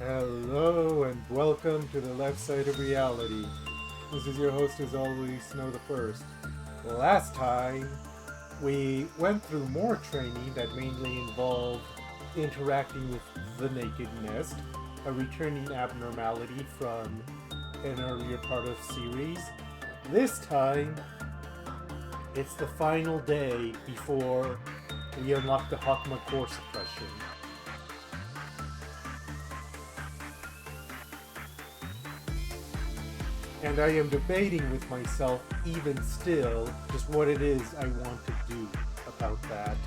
Hello and welcome to the left side of reality. This is your host as always, Snow the First. Last time, we went through more training that mainly involved interacting with the naked nest, a returning abnormality from an earlier part of the series. This time, it's the final day before we unlock the Hokma core suppression. And I am debating with myself, even still, just what it is I want to do about that.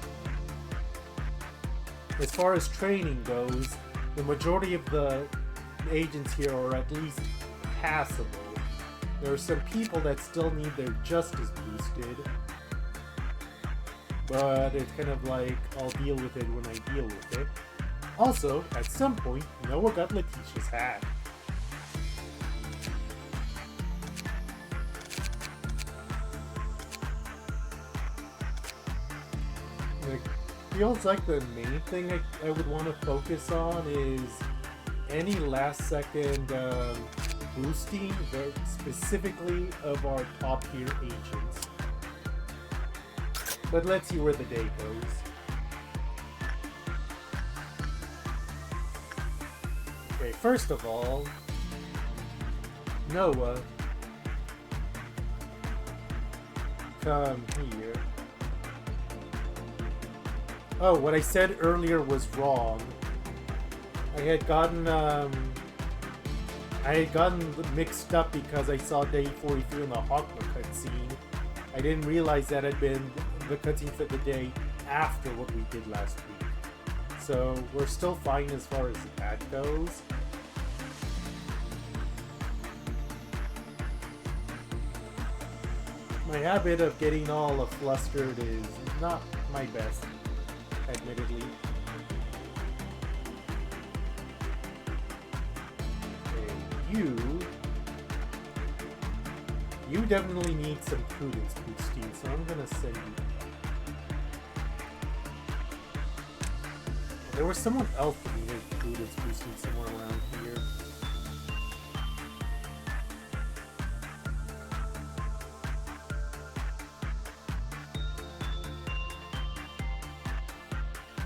As far as training goes, the majority of the agents here are at least passable. There are some people that still need their justice boosted, but it's kind of like, I'll deal with it when I deal with it. Also, at some point, Noah got Letitia's hat. Feels like the main thing I would want to focus on is any last second boosting, specifically of our top tier agents. But let's see where the day goes. Okay, first of all, Noah, come here. Oh, what I said earlier was wrong. I had gotten mixed up because I saw day 43 in the Hokma cutscene. I didn't realize that had been the cutscene for the day after what we did last week. So we're still fine as far as that goes. My habit of getting all flustered is not my best, admittedly. Okay, you definitely need some prudence boosting, so I'm gonna send you. There was someone else that needed prudence boosting somewhere around here.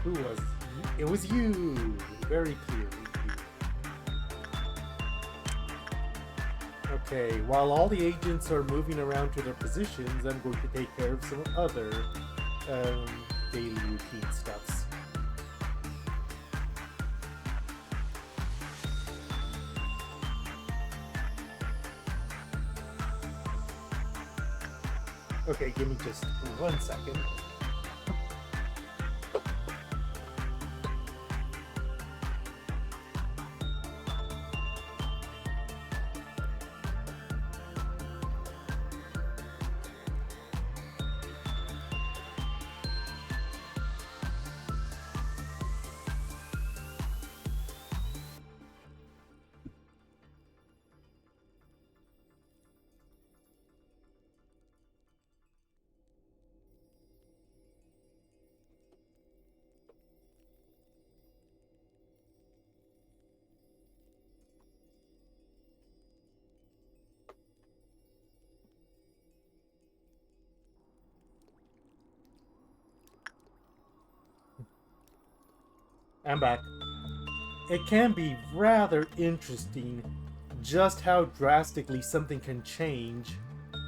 Who was it? It was you! Very clearly. Okay, while all the agents are moving around to their positions, I'm going to take care of some other daily routine stuffs. Okay, give me just 1 second. I'm back. It can be rather interesting just how drastically something can change,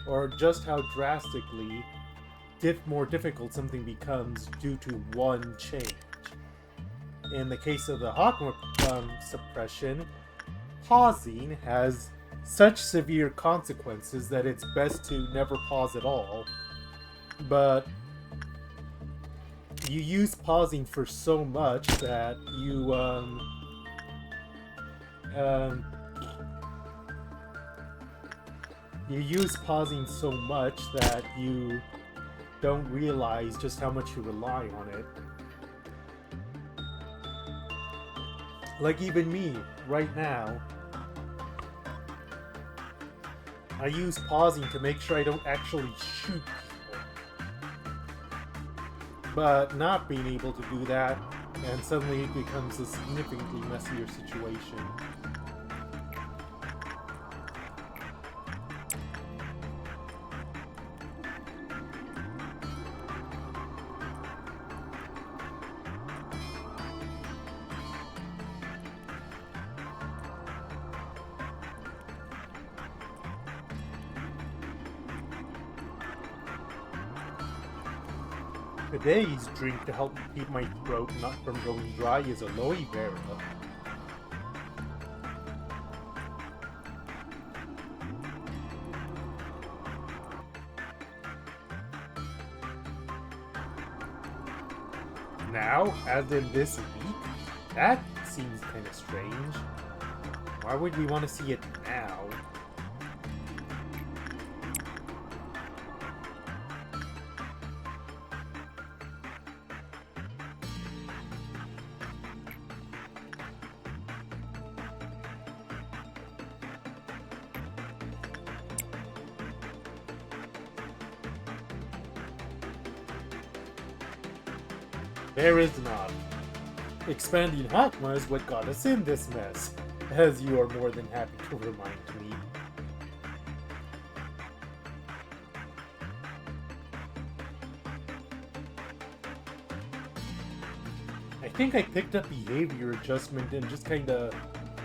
or just how drastically more difficult something becomes due to one change. In the case of the Hokma suppression, pausing has such severe consequences that it's best to never pause at all. But you use pausing for so much that you use pausing so much that you don't realize just how much you rely on it. Like even me, right now, I use pausing to make sure I don't actually shoot people. But not being able to do that and suddenly it becomes a significantly messier situation. Today's drink to help keep my throat not from going dry is aloe vera. Now, as in this week? That seems kind of strange. Why would we want to see it now? There is not. Expanding Hokma is what got us in this mess, as you are more than happy to remind me. I think I picked up behavior adjustment and just kinda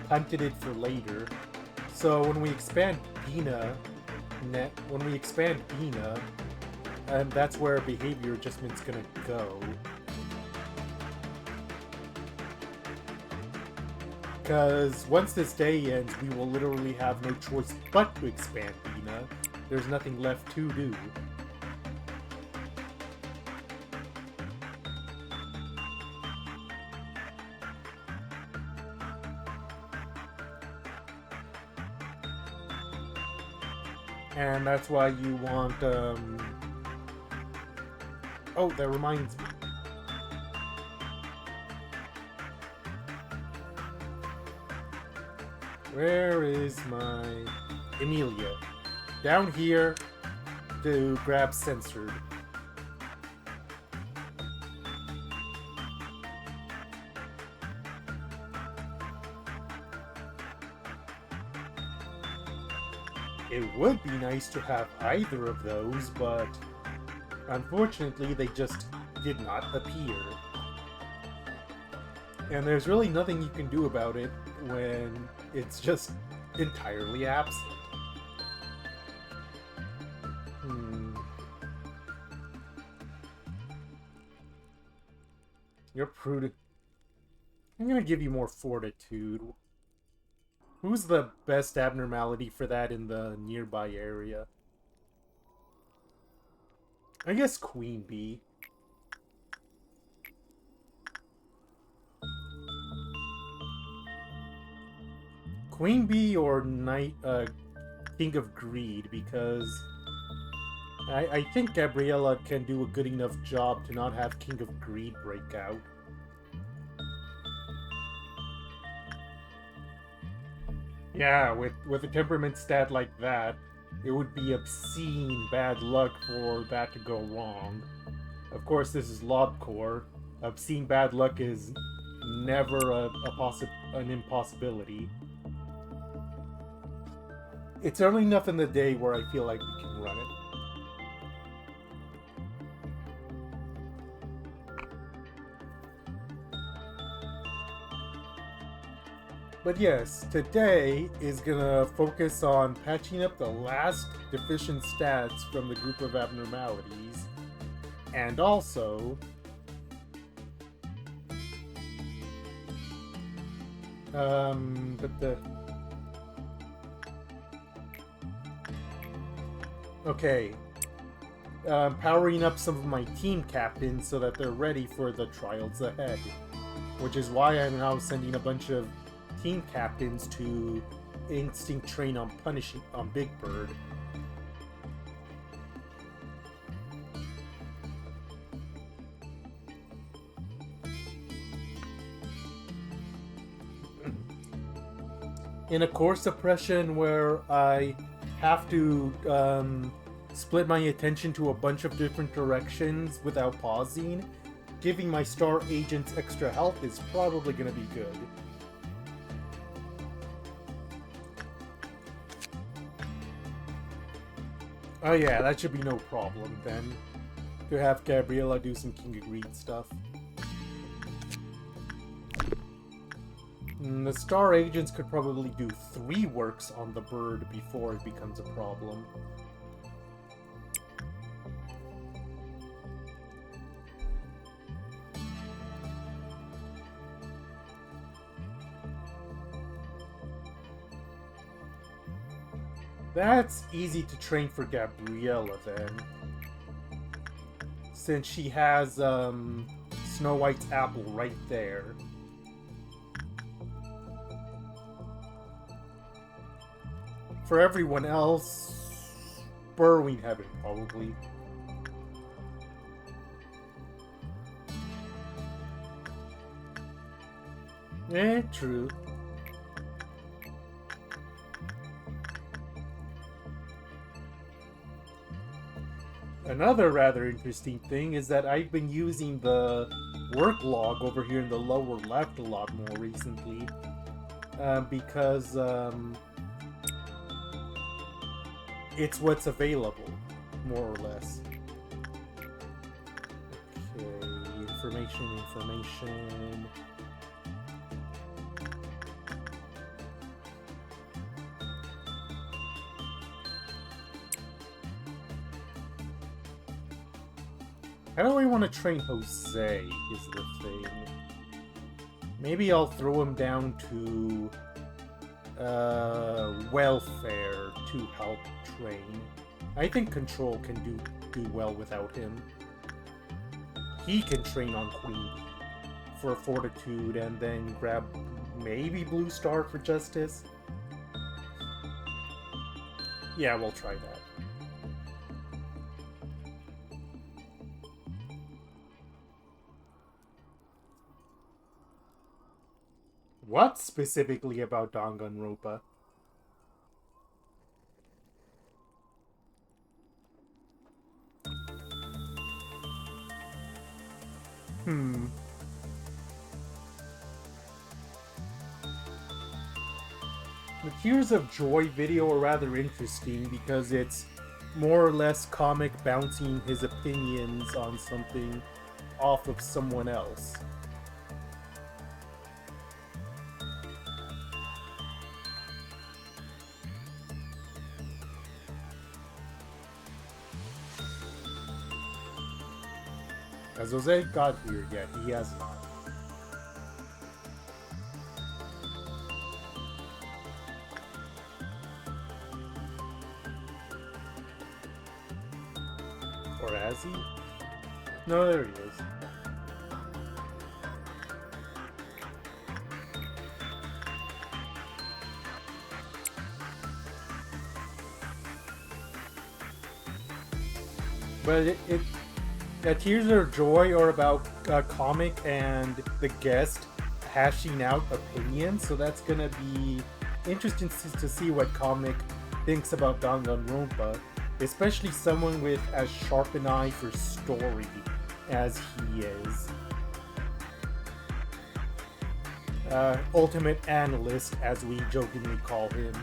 punted it for later. So when we expand Bina, that's where behavior adjustment's gonna go. Because once this day ends, we will literally have no choice but to expand Bina. There's nothing left to do. And that's why you want, Oh, that reminds me. Where is my Emilia? Down here to grab censored. It would be nice to have either of those, but unfortunately they just did not appear. And there's really nothing you can do about it when it's just entirely absent. You're prudent. I'm gonna give you more fortitude. Who's the best abnormality for that in the nearby area? I guess Queen Bee. Queen Bee or King of Greed, because I think Gabriella can do a good enough job to not have King of Greed break out. Yeah, with a temperament stat like that, it would be obscene bad luck for that to go wrong. Of course, this is Lobcore. Obscene bad luck is never an impossibility. It's early enough in the day where I feel like we can run it. But yes, today is gonna focus on patching up the last deficient stats from the group of abnormalities. And also powering up some of my team captains so that they're ready for the trials ahead. Which is why I'm now sending a bunch of team captains to instinct train on Big Bird. In a core suppression where I have to split my attention to a bunch of different directions without pausing, giving my star agents extra health is probably gonna be good. Oh yeah, that should be no problem then. To have Gabriella do some King of Greed stuff. The star agents could probably do 3 works on the bird before it becomes a problem. That's easy to train for Gabriella then. Since she has Snow White's apple right there. For everyone else, Burrowing Heaven, probably. True. Another rather interesting thing is that I've been using the work log over here in the lower left a lot more recently. Because, it's what's available, more or less. Okay, information. How do I want to train Jose, is the thing. Maybe I'll throw him down to welfare to help train. I think Control can do well without him. He can train on Queen for Fortitude and then grab maybe Blue Star for Justice. Yeah, we'll try that. What specifically about Danganronpa? The Tears of Joy video are rather interesting because it's more or less Comic bouncing his opinions on something off of someone else. Has Jose got here yet? He has not. Or has he? No, there he is. But Tears of Joy are about Comic and the guest hashing out opinions, so that's gonna be interesting to see what Comic thinks about Danganronpa, especially someone with as sharp an eye for story as he is. Ultimate analyst, as we jokingly call him.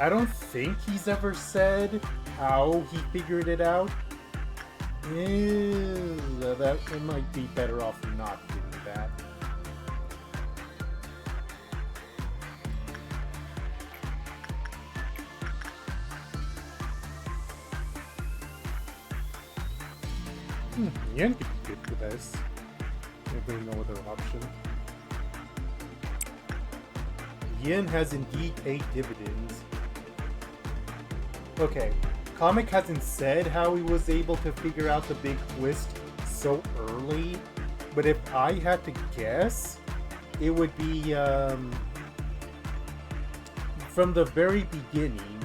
I don't think he's ever said how he figured it out. That might be better off not doing that. Yen could be good for this, if there's no other option. Yen has indeed paid dividends. Okay, Comic hasn't said how he was able to figure out the big twist so early, but if I had to guess, it would be from the very beginning,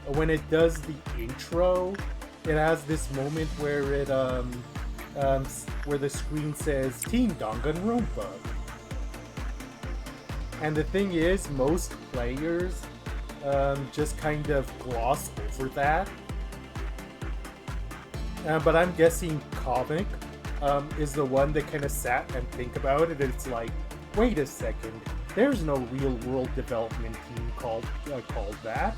when it does the intro, it has this moment where it where the screen says Team Danganronpa, And the thing is, most players just kind of gloss over that. But I'm guessing Comic is the one that kind of sat and think about it. It's like, wait a second, there's no real world development team called that.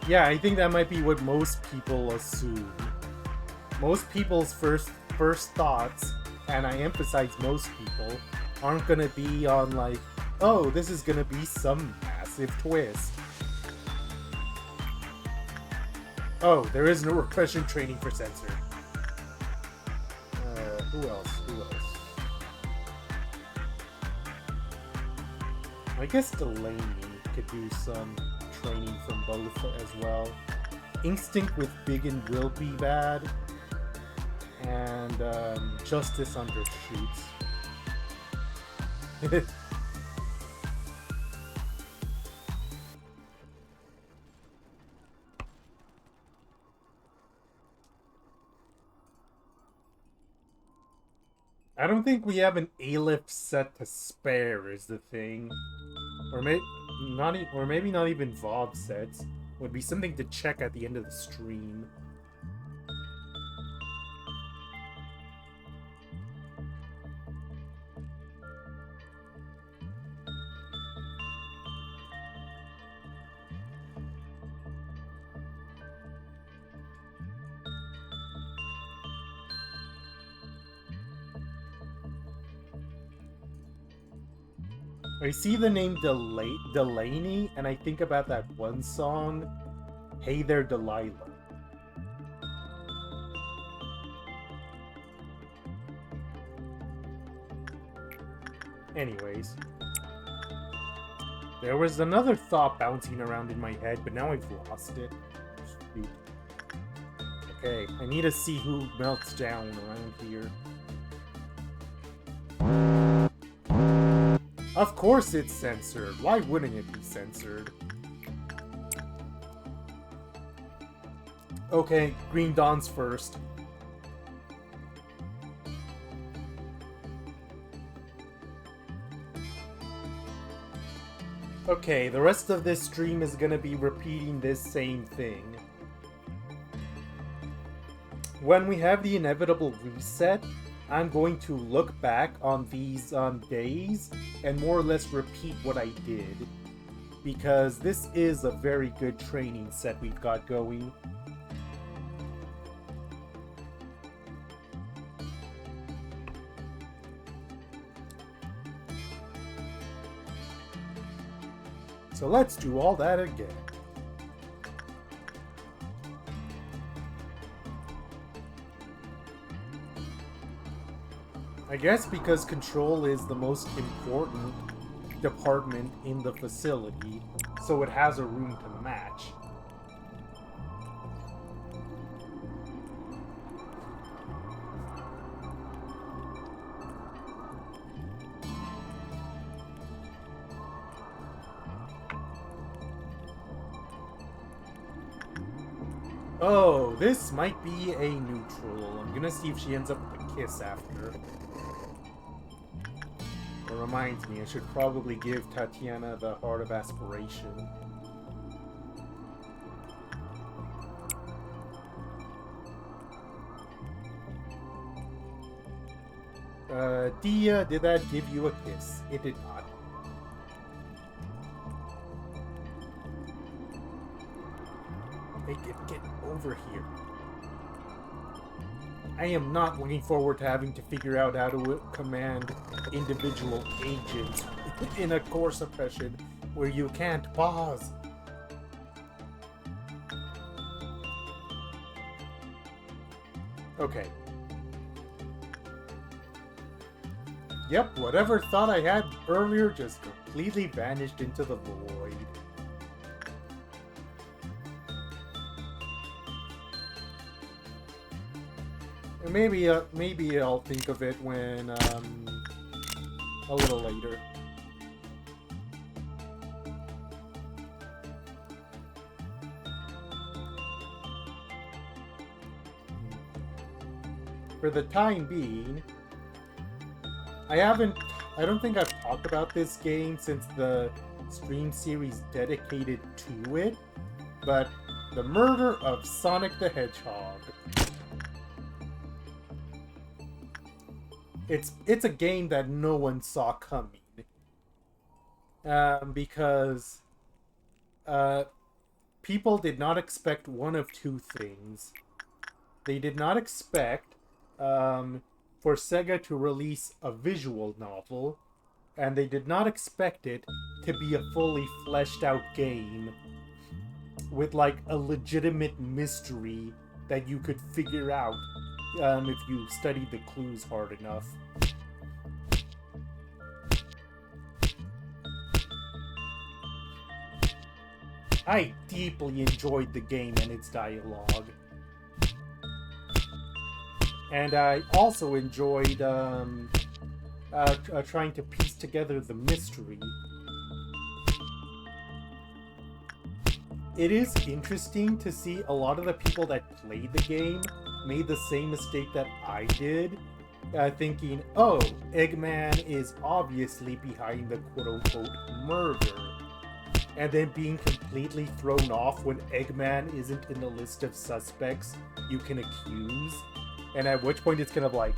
Yeah, I think that might be what most people assume. Most people's first thoughts, and I emphasize most people, aren't gonna be on like, oh, this is gonna be some massive twist. Oh, there is no repression training for Censor. Who else? I guess Delaney could do some training from both as well. Instinct with Biggin will be bad, and Justice undershoots. I don't think we have an A-lift set to spare is the thing. Or maybe not even VOD sets. Would be something to check at the end of the stream. I see the name Delaney, and I think about that one song, Hey There Delilah. Anyways. There was another thought bouncing around in my head, but now I've lost it. Shoot. Okay, I need to see who melts down around here. Of course it's censored. Why wouldn't it be censored? Okay, Green Dawn's first. Okay, the rest of this stream is gonna be repeating this same thing. When we have the inevitable reset, I'm going to look back on these days and more or less repeat what I did. Because this is a very good training set we've got going. So let's do all that again. I guess because control is the most important department in the facility, so it has a room to match. Oh, this might be a neutral. I'm gonna see if she ends up with a kiss after. It reminds me, I should probably give Tatiana the Heart of Aspiration. Dia, did that give you a kiss? It did not. Hey, get over here. I am not looking forward to having to figure out how to command individual agents in a core suppression where you can't pause. Okay. Yep, whatever thought I had earlier just completely vanished into the void. maybe I'll think of it when a little later. For the time being, I don't think I've talked about this game since the stream series dedicated to it, but the murder of Sonic the Hedgehog. It's a game that no one saw coming. Because people did not expect one of two things. They did not expect for Sega to release a visual novel, and they did not expect it to be a fully fleshed out game with like a legitimate mystery that you could figure out if you studied the clues hard enough. I deeply enjoyed the game and its dialogue. And I also enjoyed trying to piece together the mystery. It is interesting to see a lot of the people that played the game made the same mistake that I did, thinking, oh, Eggman is obviously behind the quote-unquote murder, and then being completely thrown off when Eggman isn't in the list of suspects you can accuse, and at which point it's kind of like,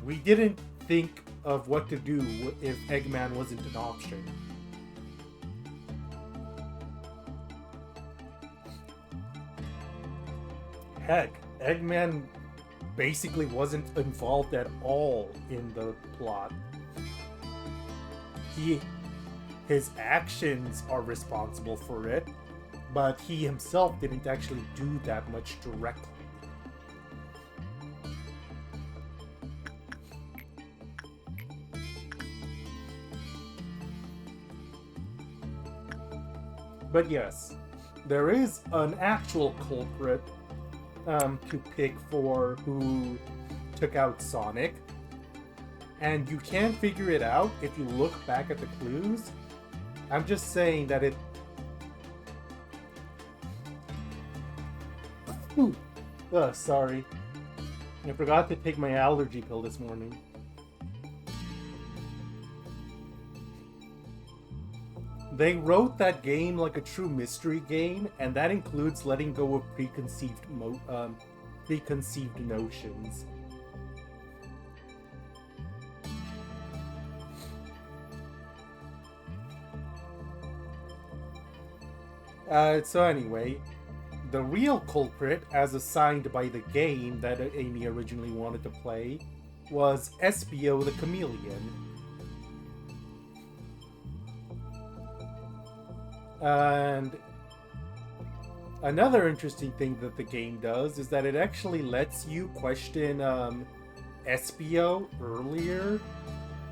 we didn't think of what to do if Eggman wasn't an option. Heck, Eggman basically wasn't involved at all in the plot. His actions are responsible for it, but he himself didn't actually do that much directly. But yes, there is an actual culprit to pick for who took out Sonic, and you can figure it out if you look back at the clues. I'm just saying that it... sorry. I forgot to take my allergy pill this morning. They wrote that game like a true mystery game, and that includes letting go of preconceived notions. So anyway, the real culprit, as assigned by the game that Amy originally wanted to play, was Espio the Chameleon. And another interesting thing that the game does is that it actually lets you question Espio earlier,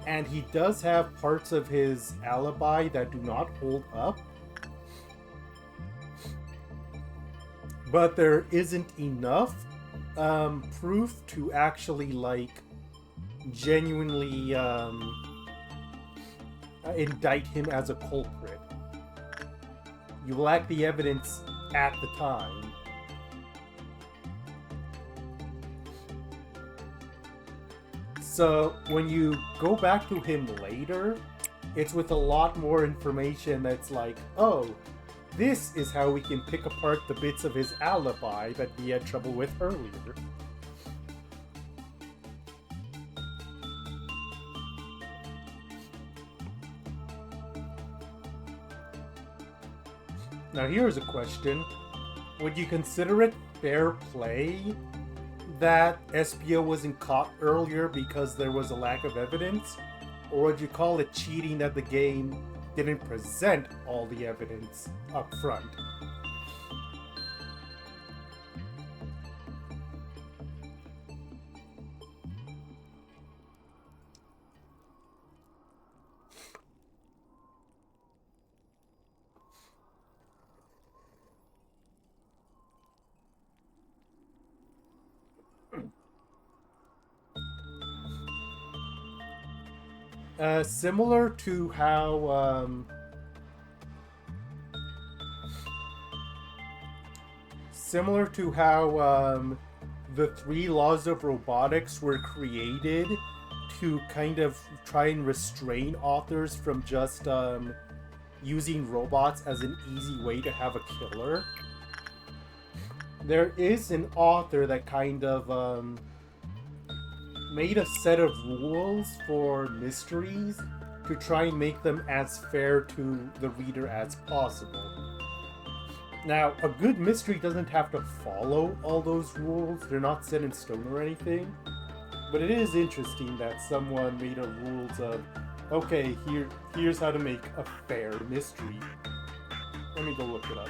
and he does have parts of his alibi that do not hold up. But there isn't enough proof to actually, like, genuinely indict him as a culprit. You lack the evidence at the time. So when you go back to him later, it's with a lot more information that's like, oh, this is how we can pick apart the bits of his alibi that we had trouble with earlier. Now here's a question. Would you consider it fair play that Espio wasn't caught earlier because there was a lack of evidence? Or would you call it cheating that the game didn't present all the evidence up front? Similar to how the three laws of robotics were created to kind of try and restrain authors from just using robots as an easy way to have a killer. There is an author that kind of made a set of rules for mysteries to try and make them as fair to the reader as possible. Now, a good mystery doesn't have to follow all those rules. They're not set in stone or anything. But it is interesting that someone made a rules of, okay, here's how to make a fair mystery. Let me go look it up.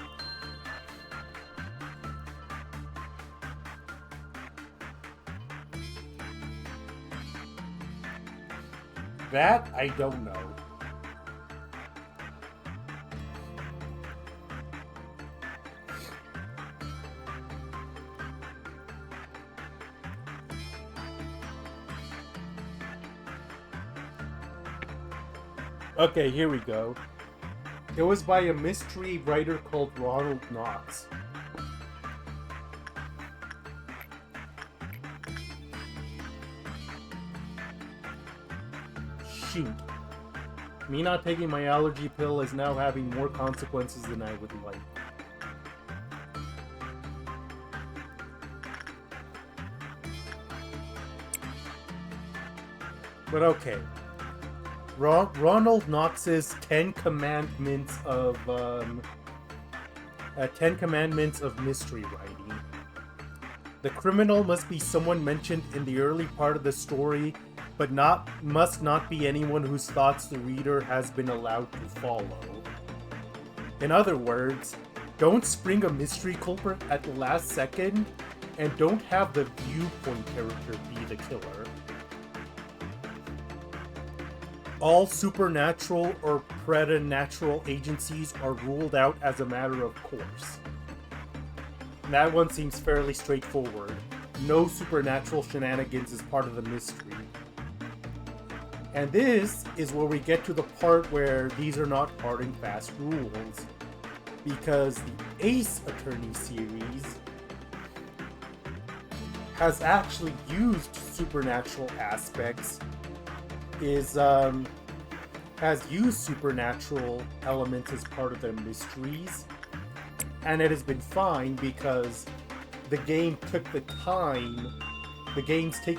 That I don't know. Okay, here we go. It was by a mystery writer called Ronald Knox. Shoot. Me not taking my allergy pill is now having more consequences than I would like. But okay. Ronald Knox's 10 Commandments of mystery writing. The criminal must be someone mentioned in the early part of the story, but must not be anyone whose thoughts the reader has been allowed to follow. In other words, don't spring a mystery culprit at the last second, and don't have the viewpoint character be the killer. All supernatural or preternatural agencies are ruled out as a matter of course. That one seems fairly straightforward. No supernatural shenanigans is part of the mystery. And this is where we get to the part where these are not hard and fast rules. Because the Ace Attorney series has actually used supernatural aspects, has used supernatural elements as part of their mysteries, and it has been fine because the games take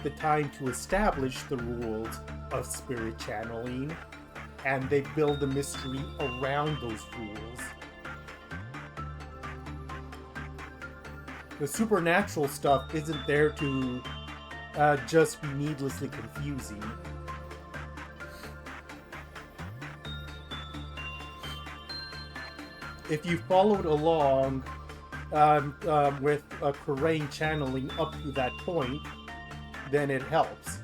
the time to establish the rules of spirit channeling, and they build the mystery around those rules. The supernatural stuff isn't there to just be needlessly confusing. If you followed along with Karain channeling up to that point, then it helps.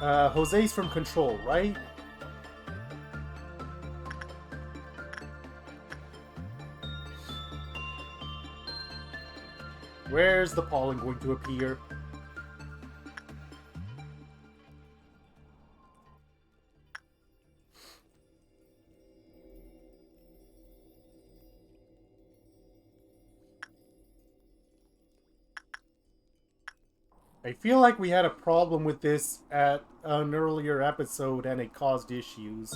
Jose's from Control, right? Where's the pollen going to appear? I feel like we had a problem with this at an earlier episode and it caused issues.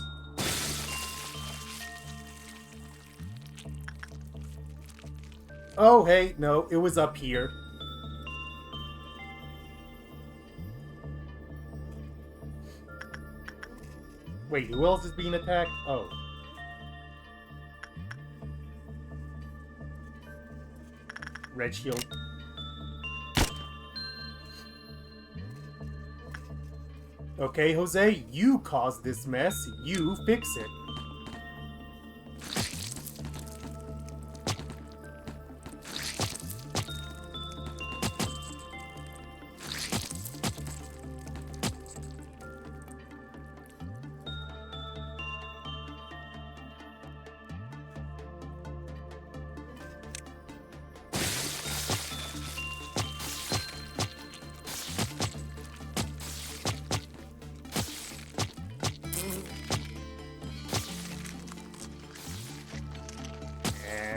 Oh, hey, no, it was up here. Wait, who else is being attacked? Oh. Red shield. Okay, Jose, you caused this mess. You fix it.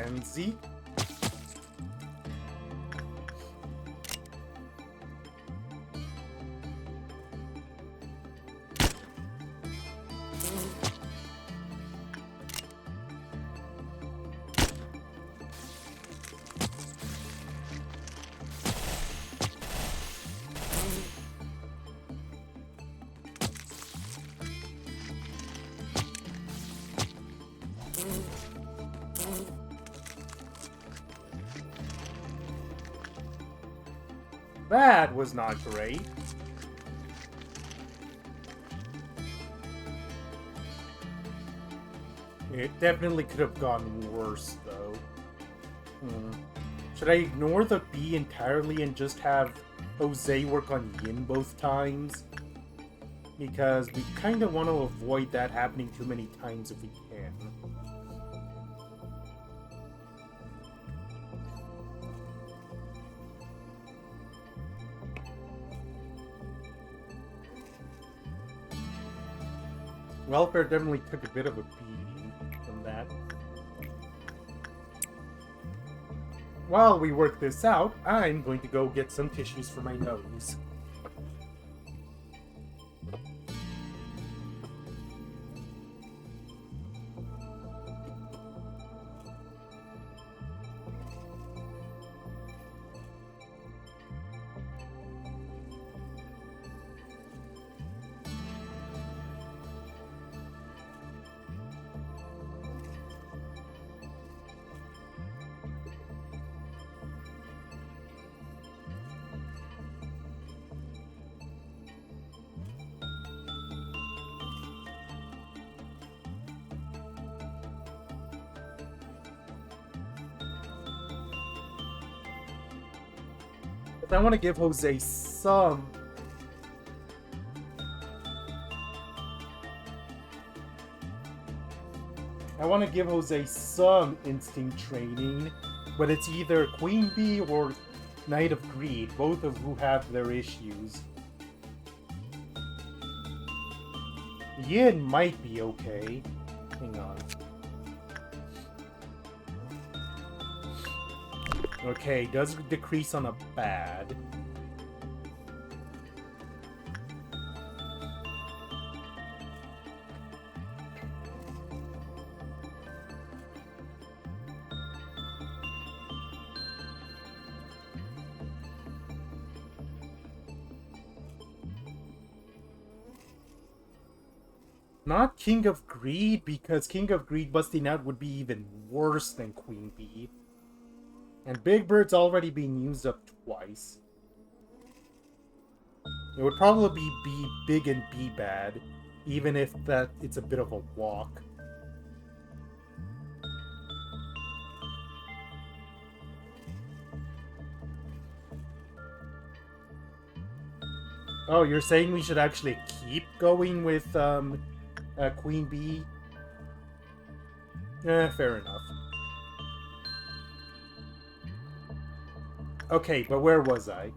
pansy. That was not great. It definitely could have gone worse, though. Should I ignore the B entirely and just have Jose work on Yin both times? Because we kind of want to avoid that happening too many times if we can. Welfare definitely took a bit of a beating from that. While we work this out, I'm going to go get some tissues for my nose. I want to give Jose some... I want to give Jose some instinct training, but it's either Queen Bee or Knight of Greed, both of who have their issues. Yin might be okay. Hang on. Okay, does decrease on a bad. Not King of Greed, because King of Greed busting out would be even worse than Queen Bee. And Big Bird's already been used up twice. It would probably be Big and B bad, even if it's a bit of a walk. Oh, you're saying we should actually keep going with Queen Bee? Fair enough. Okay, but where was I?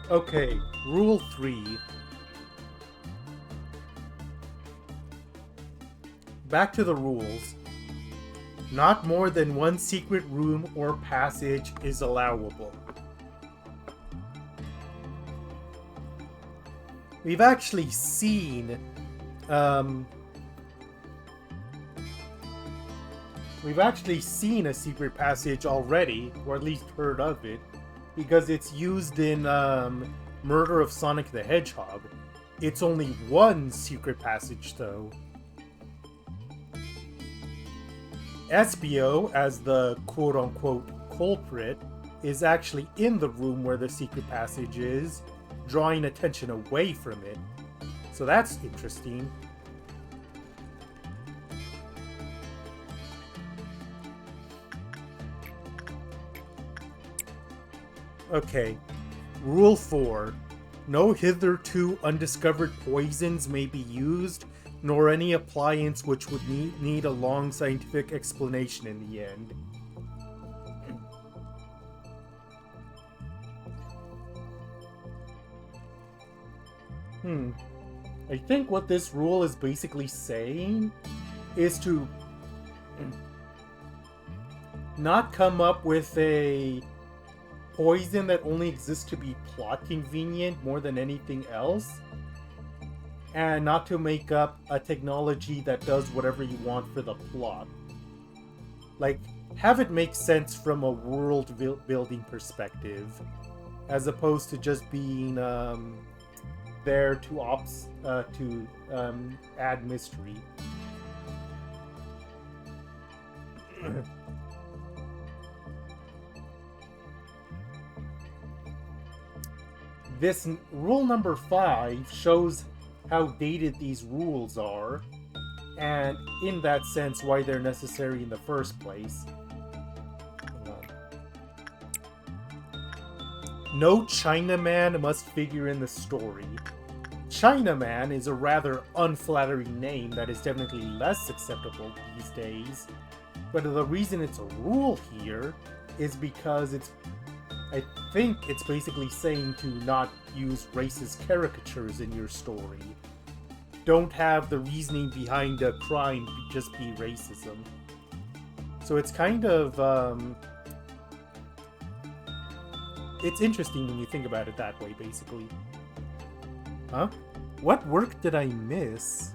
Okay, Rule 3. Back to the rules. Not more than one secret room or passage is allowable. We've actually seen a secret passage already, or at least heard of it, because it's used in Murder of Sonic the Hedgehog. It's only one secret passage, though. Espio, as the quote-unquote culprit, is actually in the room where the secret passage is, drawing attention away from it. So that's interesting. Okay, Rule 4. No hitherto undiscovered poisons may be used, nor any appliance which would need a long scientific explanation in the end. I think what this rule is basically saying is to not come up with a poison that only exists to be plot convenient more than anything else, and not to make up a technology that does whatever you want for the plot. Like, have it make sense from a world building perspective, as opposed to just being there to add mystery. This rule number 5 shows how dated these rules are, and in that sense, why they're necessary in the first place. No Chinaman must figure in the story. Chinaman is a rather unflattering name that is definitely less acceptable these days, but the reason it's a rule here is because I think it's basically saying to not use racist caricatures in your story. Don't have the reasoning behind a crime just be racism. So it's kind of, it's interesting when you think about it that way, basically. Huh? What work did I miss?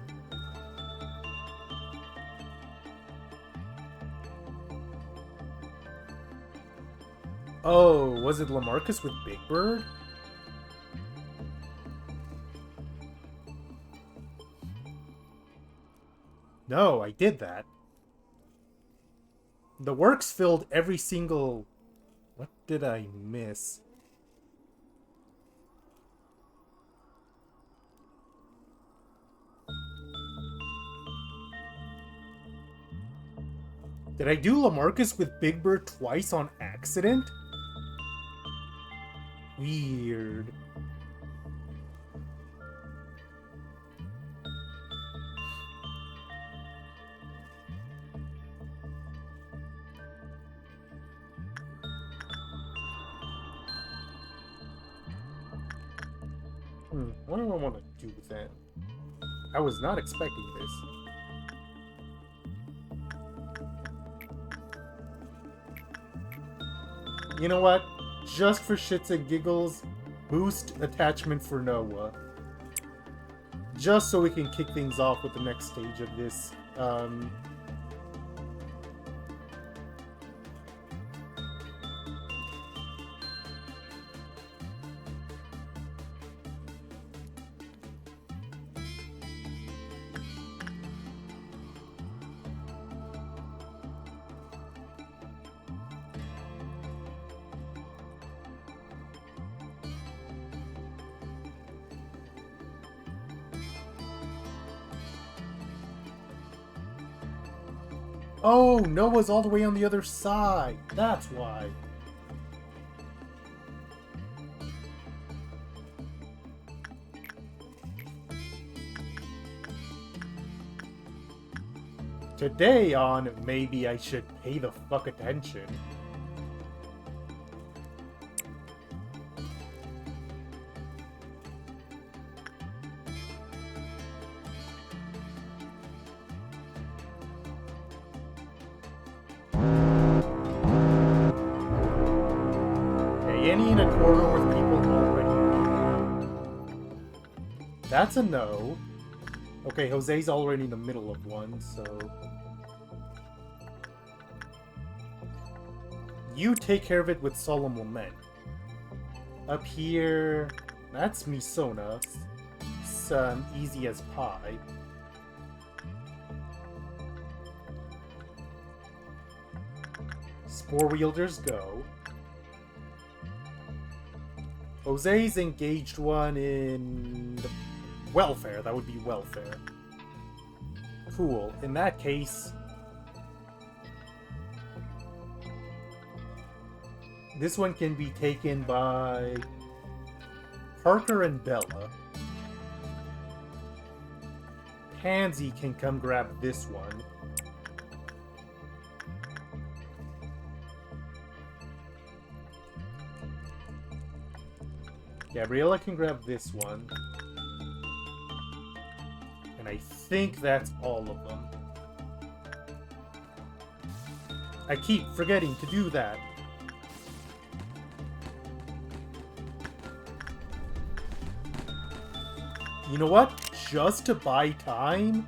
Oh, was it Lamarcus with Big Bird? No, I did that. The works filled every single... What did I miss? Did I do Lamarcus with Big Bird twice on accident? Weird. What do I want to do with that? I was not expecting this. You know what? Just for shits and giggles, boost attachment for Noah. Just so we can kick things off with the next stage of this. Oh, Noah's all the way on the other side. That's why. Today on Maybe I Should Pay the Fuck Attention. Any in a corridor with people already. That's a no. Okay, Jose's already in the middle of one, so... You take care of it with solemn lament. Up here... That's Misona. It's easy as pie. Spore wielders go. Jose's engaged one in welfare. That would be welfare. Cool. In that case, this one can be taken by Parker and Bella. Pansy can come grab this one. Gabriella can grab this one. And I think that's all of them. I keep forgetting to do that. You know what? Just to buy time?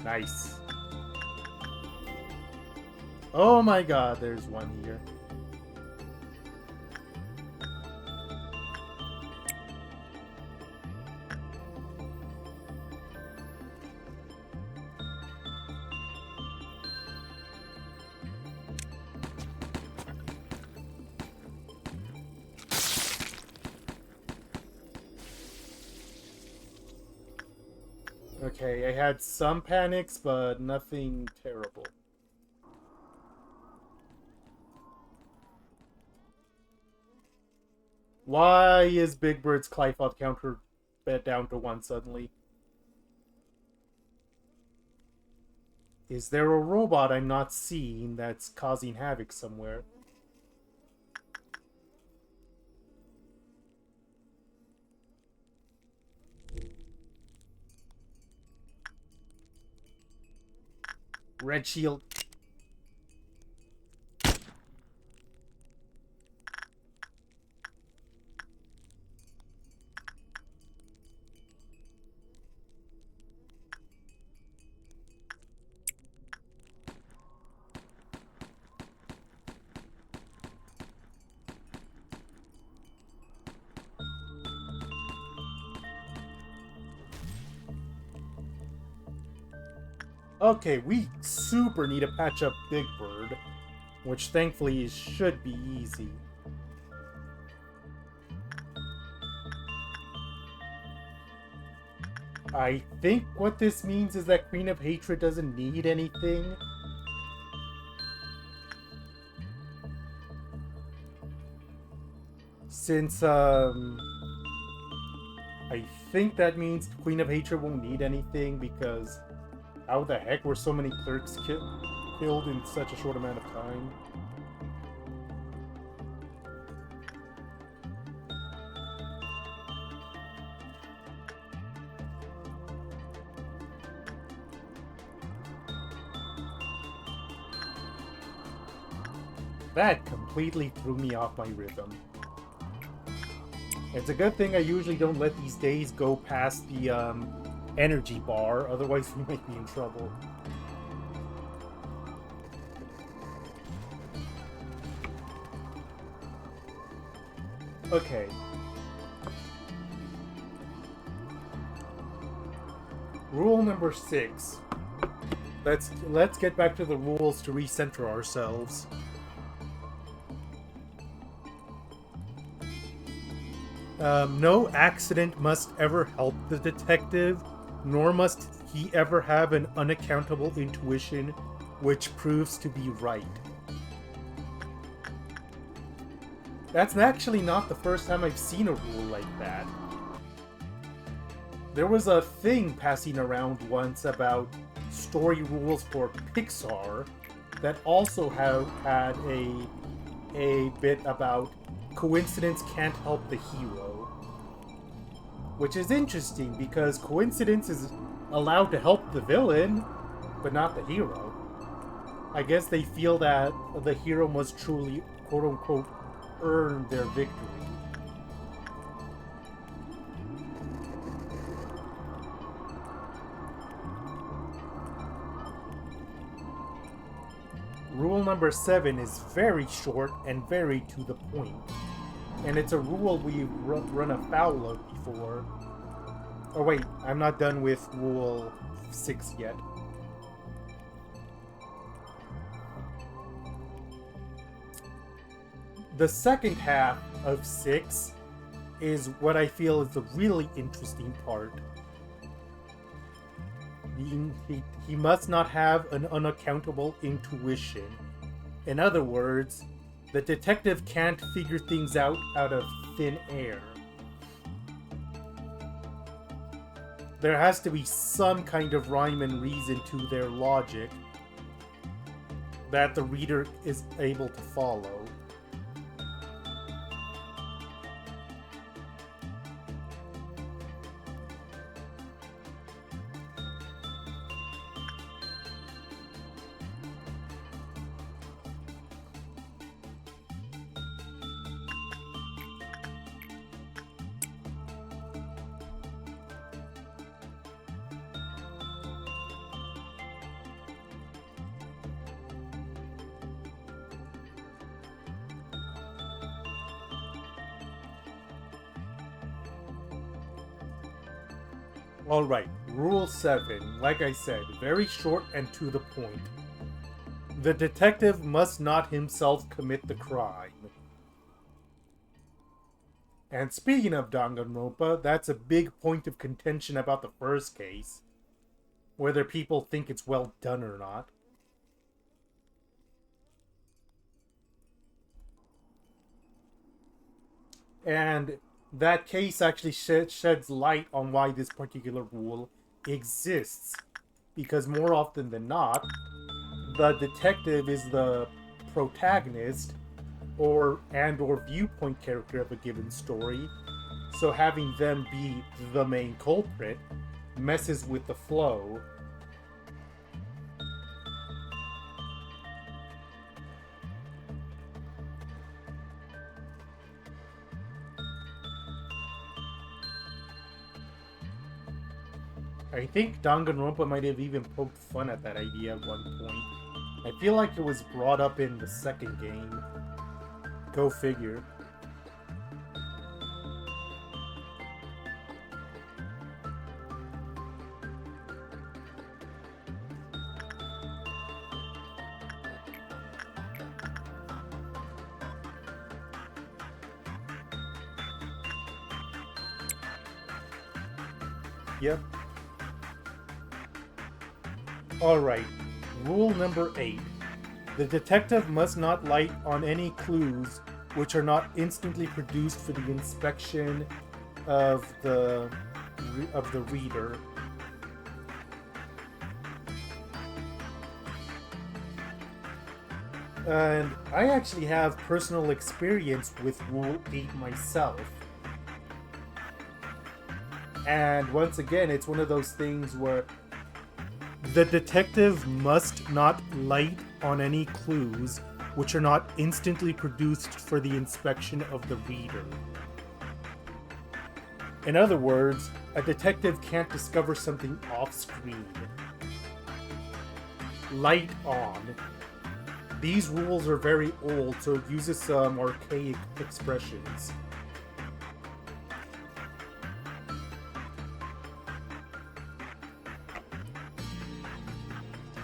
Nice. Oh my god, there's one here. Okay, I had some panics, but nothing terrible. Why is Big Bird's Clyphod counter down to 1 suddenly? Is there a robot I'm not seeing that's causing havoc somewhere? Red shield. Okay, we super need to patch up Big Bird, which thankfully should be easy. I think what this means is that Queen of Hatred doesn't need anything. Since, I think that means Queen of Hatred won't need anything because how the heck were so many clerks killed in such a short amount of time? That completely threw me off my rhythm. It's a good thing I usually don't let these days go past the, energy bar, otherwise we might be in trouble. Okay. Rule number 6. Let's get back to the rules to recenter ourselves. No accident must ever help the detective, nor must he ever have an unaccountable intuition which proves to be right. That's actually not the first time I've seen a rule like that. There was a thing passing around once about story rules for Pixar that also had a bit about coincidence can't help the hero. Which is interesting, because coincidence is allowed to help the villain, but not the hero. I guess they feel that the hero must truly, quote-unquote, earn their victory. Rule number 7 is very short and very to the point. And it's a rule we've run afoul of before. Oh wait, I'm not done with Rule 6 yet. The second half of 6 is what I feel is the really interesting part. He must not have an unaccountable intuition. In other words, the detective can't figure things out of thin air. There has to be some kind of rhyme and reason to their logic that the reader is able to follow. Alright, Rule 7, like I said, very short and to the point. The detective must not himself commit the crime. And speaking of Danganronpa, that's a big point of contention about the first case. Whether people think it's well done or not. And that case actually sheds light on why this particular rule exists. Because more often than not, the detective is the protagonist or viewpoint character of a given story, so having them be the main culprit messes with the flow. I think Danganronpa might have even poked fun at that idea at one point. I feel like it was brought up in the second game. Go figure. Yep. Alright, rule number 8. The detective must not light on any clues which are not instantly produced for the inspection of the reader. And I actually have personal experience with Rule 8 myself. And once again, it's one of those things where the detective must not light on any clues which are not instantly produced for the inspection of the reader. In other words, a detective can't discover something off-screen. Light on. These rules are very old, so it uses some archaic expressions.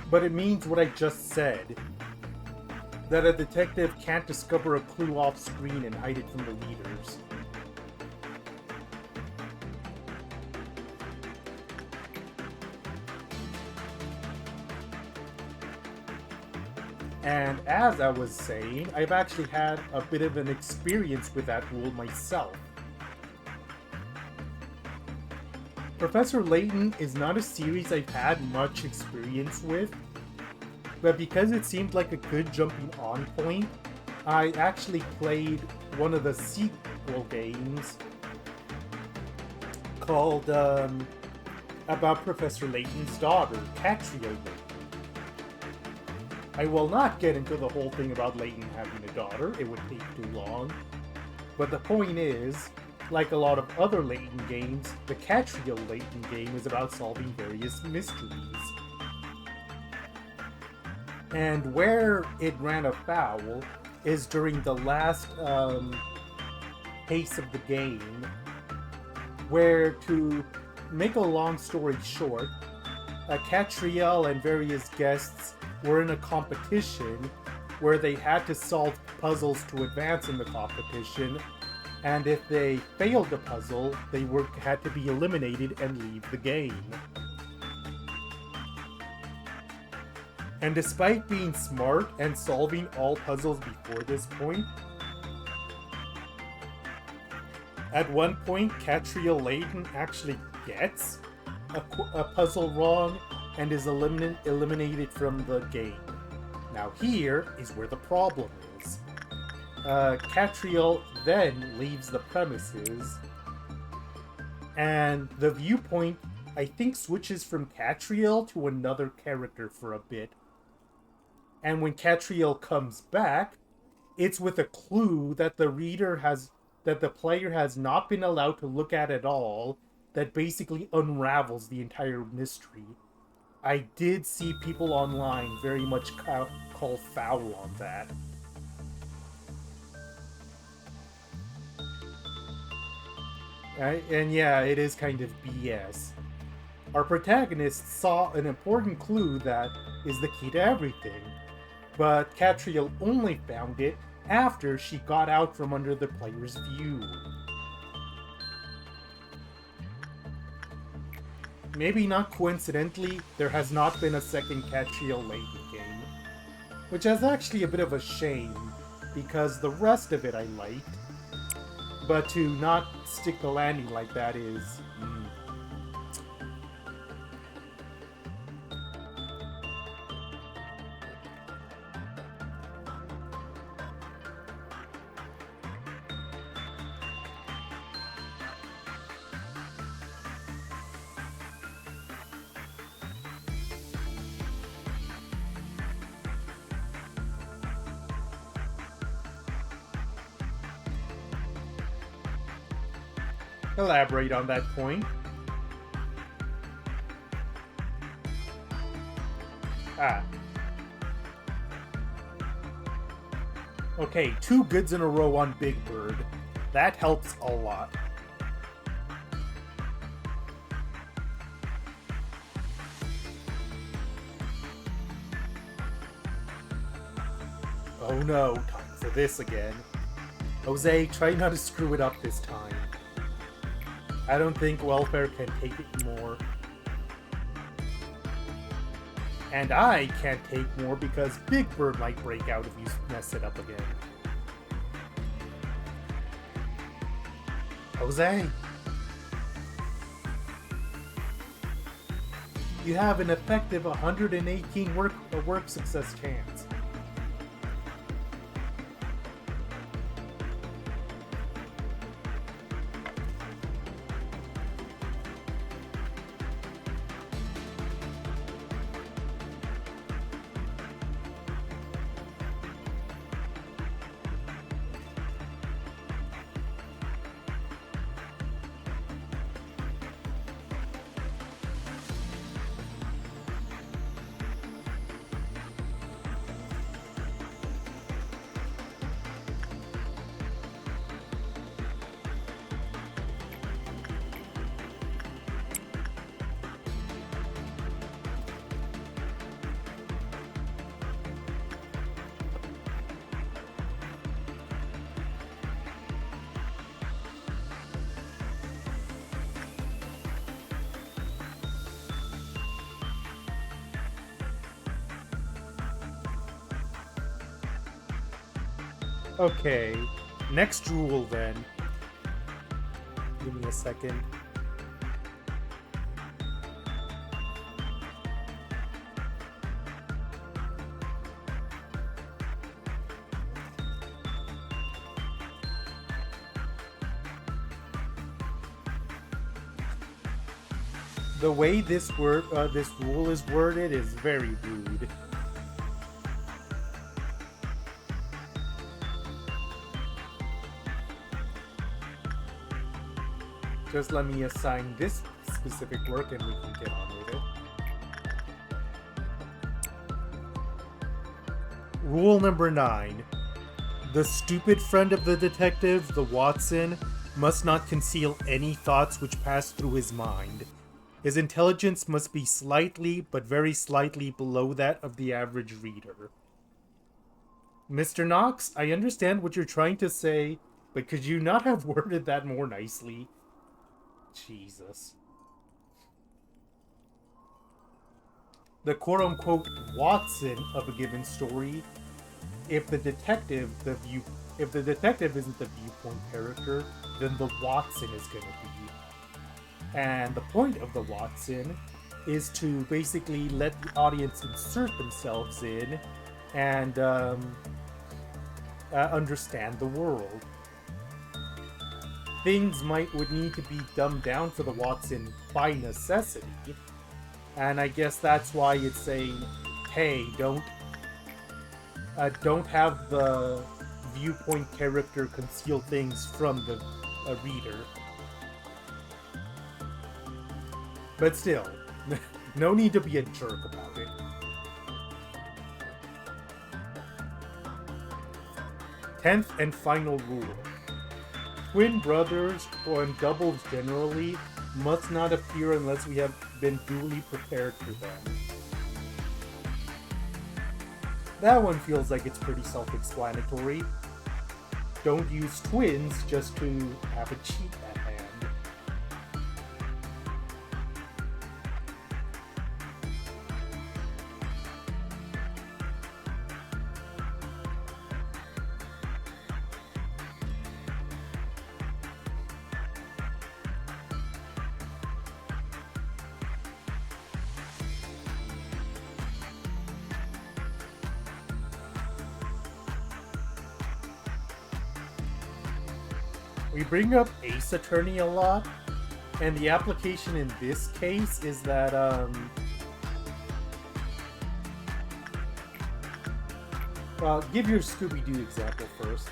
But it means what I just said. That a detective can't discover a clue off screen and hide it from the readers. And as I was saying, I've actually had a bit of an experience with that rule myself. Professor Layton is not a series I've had much experience with, but because it seemed like a good jumping on point, I actually played one of the sequel games called, about Professor Layton's daughter, Katria Layton. I will not get into the whole thing about Layton having a daughter, it would take too long, but the point is, like a lot of other Layton games, the Katria Layton game is about solving various mysteries. And where it ran afoul is during the last pace of the game, where, to make a long story short, Catriel and various guests were in a competition where they had to solve puzzles to advance in the competition, and if they failed the puzzle, they had to be eliminated and leave the game. And despite being smart and solving all puzzles before this point, at one point, Catriel Layton actually gets a puzzle wrong and is eliminated from the game. Now here is where the problem is. Catriel then leaves the premises, and the viewpoint, I think, switches from Catriel to another character for a bit. And when Catriel comes back, it's with a clue that the player has not been allowed to look at all, that basically unravels the entire mystery. I did see people online very much call foul on that. And yeah, it is kind of BS. Our protagonist saw an important clue that is the key to everything, but Catriel only found it after she got out from under the player's view. Maybe not coincidentally, there has not been a second Catriel Layton game, which is actually a bit of a shame, because the rest of it I liked, but to not stick the landing like that is... Elaborate on that point. Okay, 2 goods in a row on Big Bird. That helps a lot. Oh no, time for this again. Jose, try not to screw it up this time. I don't think Welfare can take it more. And I can't take more because Big Bird might break out if you mess it up again. Jose! You have an effective 118 work success chance. Okay, next rule then. Give me a second. The way this rule is worded is very rude. Just let me assign this specific work and we can get on with it. Rule number 9. The stupid friend of the detective, the Watson, must not conceal any thoughts which pass through his mind. His intelligence must be slightly, but very slightly below that of the average reader. Mr. Knox, I understand what you're trying to say, but could you not have worded that more nicely? Jesus. The quote-unquote Watson of a given story, if the detective isn't the viewpoint character, then the Watson is gonna be. And the point of the Watson is to basically let the audience insert themselves in and understand the world. Things would need to be dumbed down for the Watson by necessity, and I guess that's why it's saying, hey, don't have the viewpoint character conceal things from the reader. But still, no need to be a jerk about it. 10th and final rule. Twin brothers, or doubles generally, must not appear unless we have been duly prepared for them. That one feels like it's pretty self-explanatory. Don't use twins just to have a cheat at hand. We bring up Ace Attorney a lot, and the application in this case is that, well, give your Scooby-Doo example first.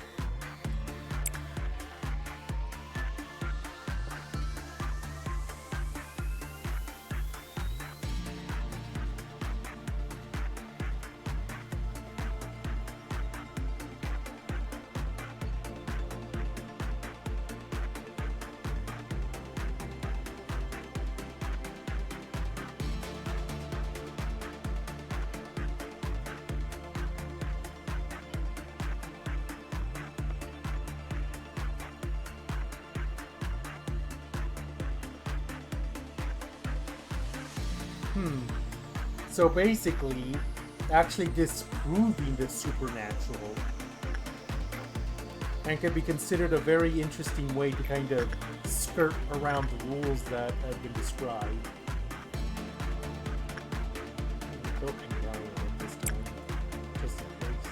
So basically, actually disproving the supernatural, and can be considered a very interesting way to kind of skirt around the rules that have been described. This time, just in case.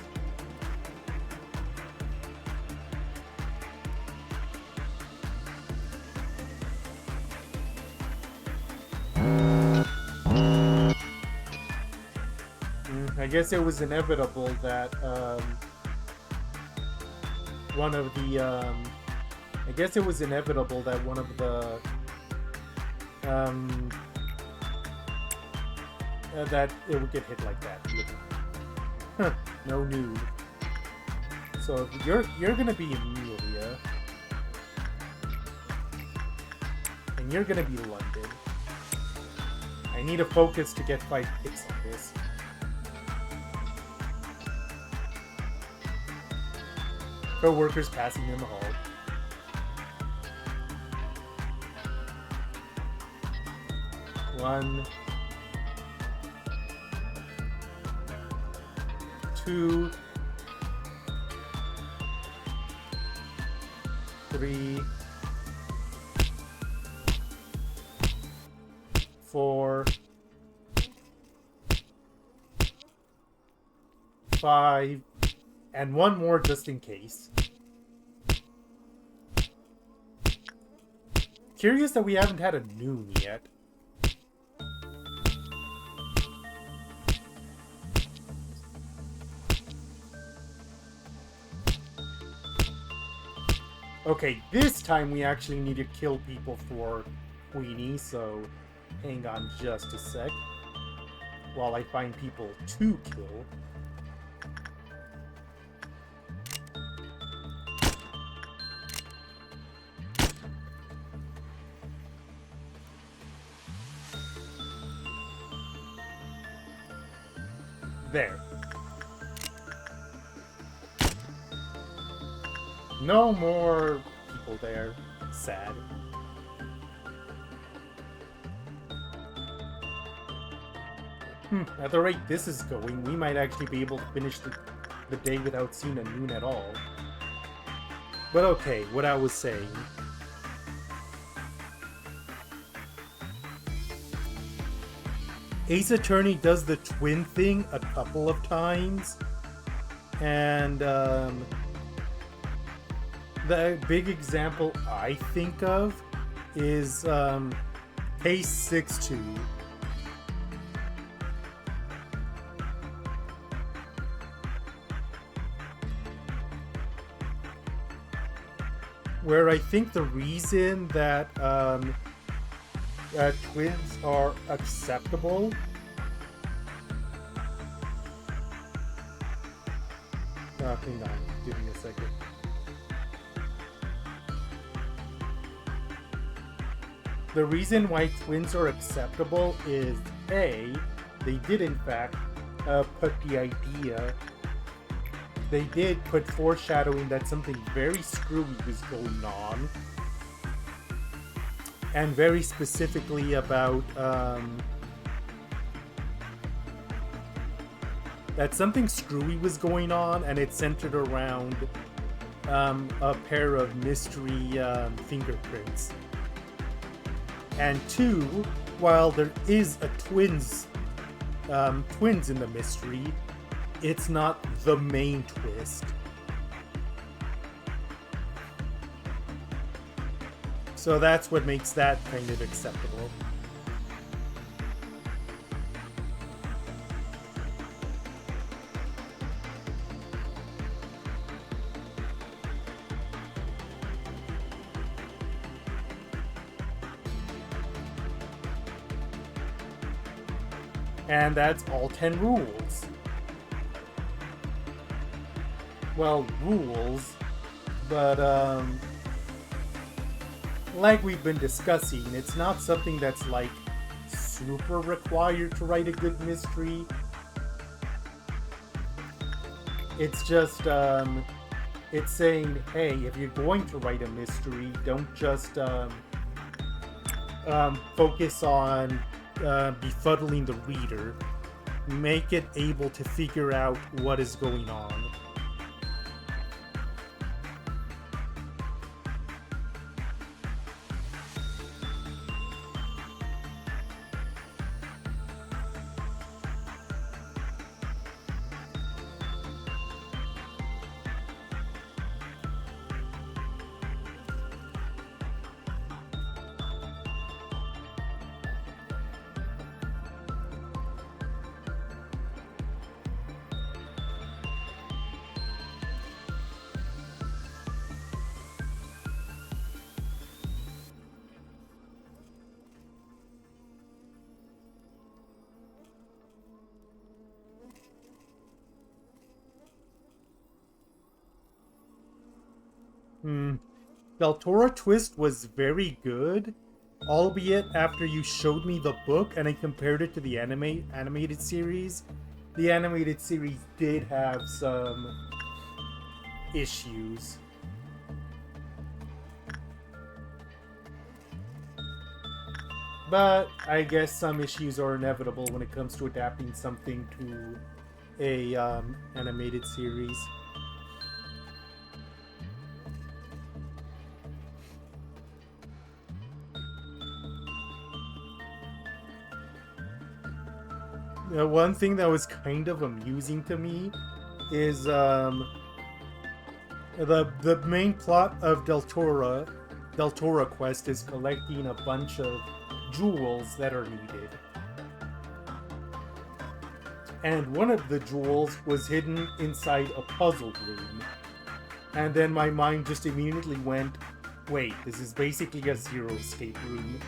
I guess it was inevitable that one of the that it would get hit like that. No nude. So you're gonna be Amelia, and you're gonna be London. I need a focus to get 5 hits on this. Co-workers passing in the hall. One, two, three, 4, 5, and one more just in case. Curious that we haven't had a noon yet. Okay, this time we actually need to kill people for Queenie, so hang on just a sec while I find people to kill. There. No more people there. Sad. At the rate this is going, we might actually be able to finish the day without seeing a moon at all. But okay, what I was saying. Ace Attorney does the twin thing a couple of times. And the big example I think of is Case 6-2. Where I think the reason that twins are acceptable hang on, give me a second. The reason why twins are acceptable is A, they did in fact put the idea, they did put foreshadowing that something very screwy was going on, and very specifically about that something screwy was going on, and it centered around a pair of mystery fingerprints. And two, while there is a twins in the mystery, it's not the main twist. So that's what makes that kind of acceptable. And that's all 10 rules. Well, rules, but like we've been discussing, it's not something that's like super required to write a good mystery. It's just it's saying, hey, if you're going to write a mystery, don't just focus on befuddling the reader. Make it able to figure out what is going on. Del Toro Twist was very good, albeit after you showed me the book and I compared it to the animated series. The animated series did have some issues. But I guess some issues are inevitable when it comes to adapting something to a animated series. One thing that was kind of amusing to me is the main plot of Del Toro Quest is collecting a bunch of jewels that are needed. And one of the jewels was hidden inside a puzzle room. And then my mind just immediately went, wait, this is basically a Zero Escape room.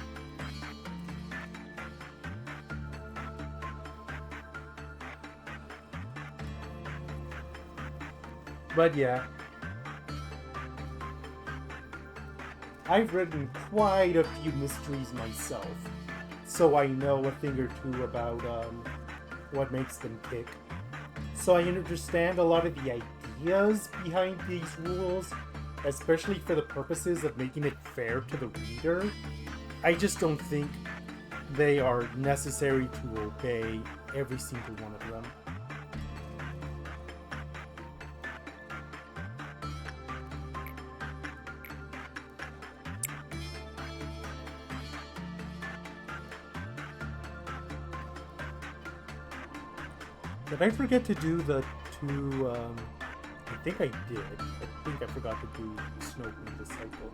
But yeah, I've written quite a few mysteries myself, so I know a thing or two about what makes them tick. So I understand a lot of the ideas behind these rules, especially for the purposes of making it fair to the reader, I just don't think they are necessary to obey every single one of them. Did I forget to do the two, I think I did. I think I forgot to do Snow Queen this cycle.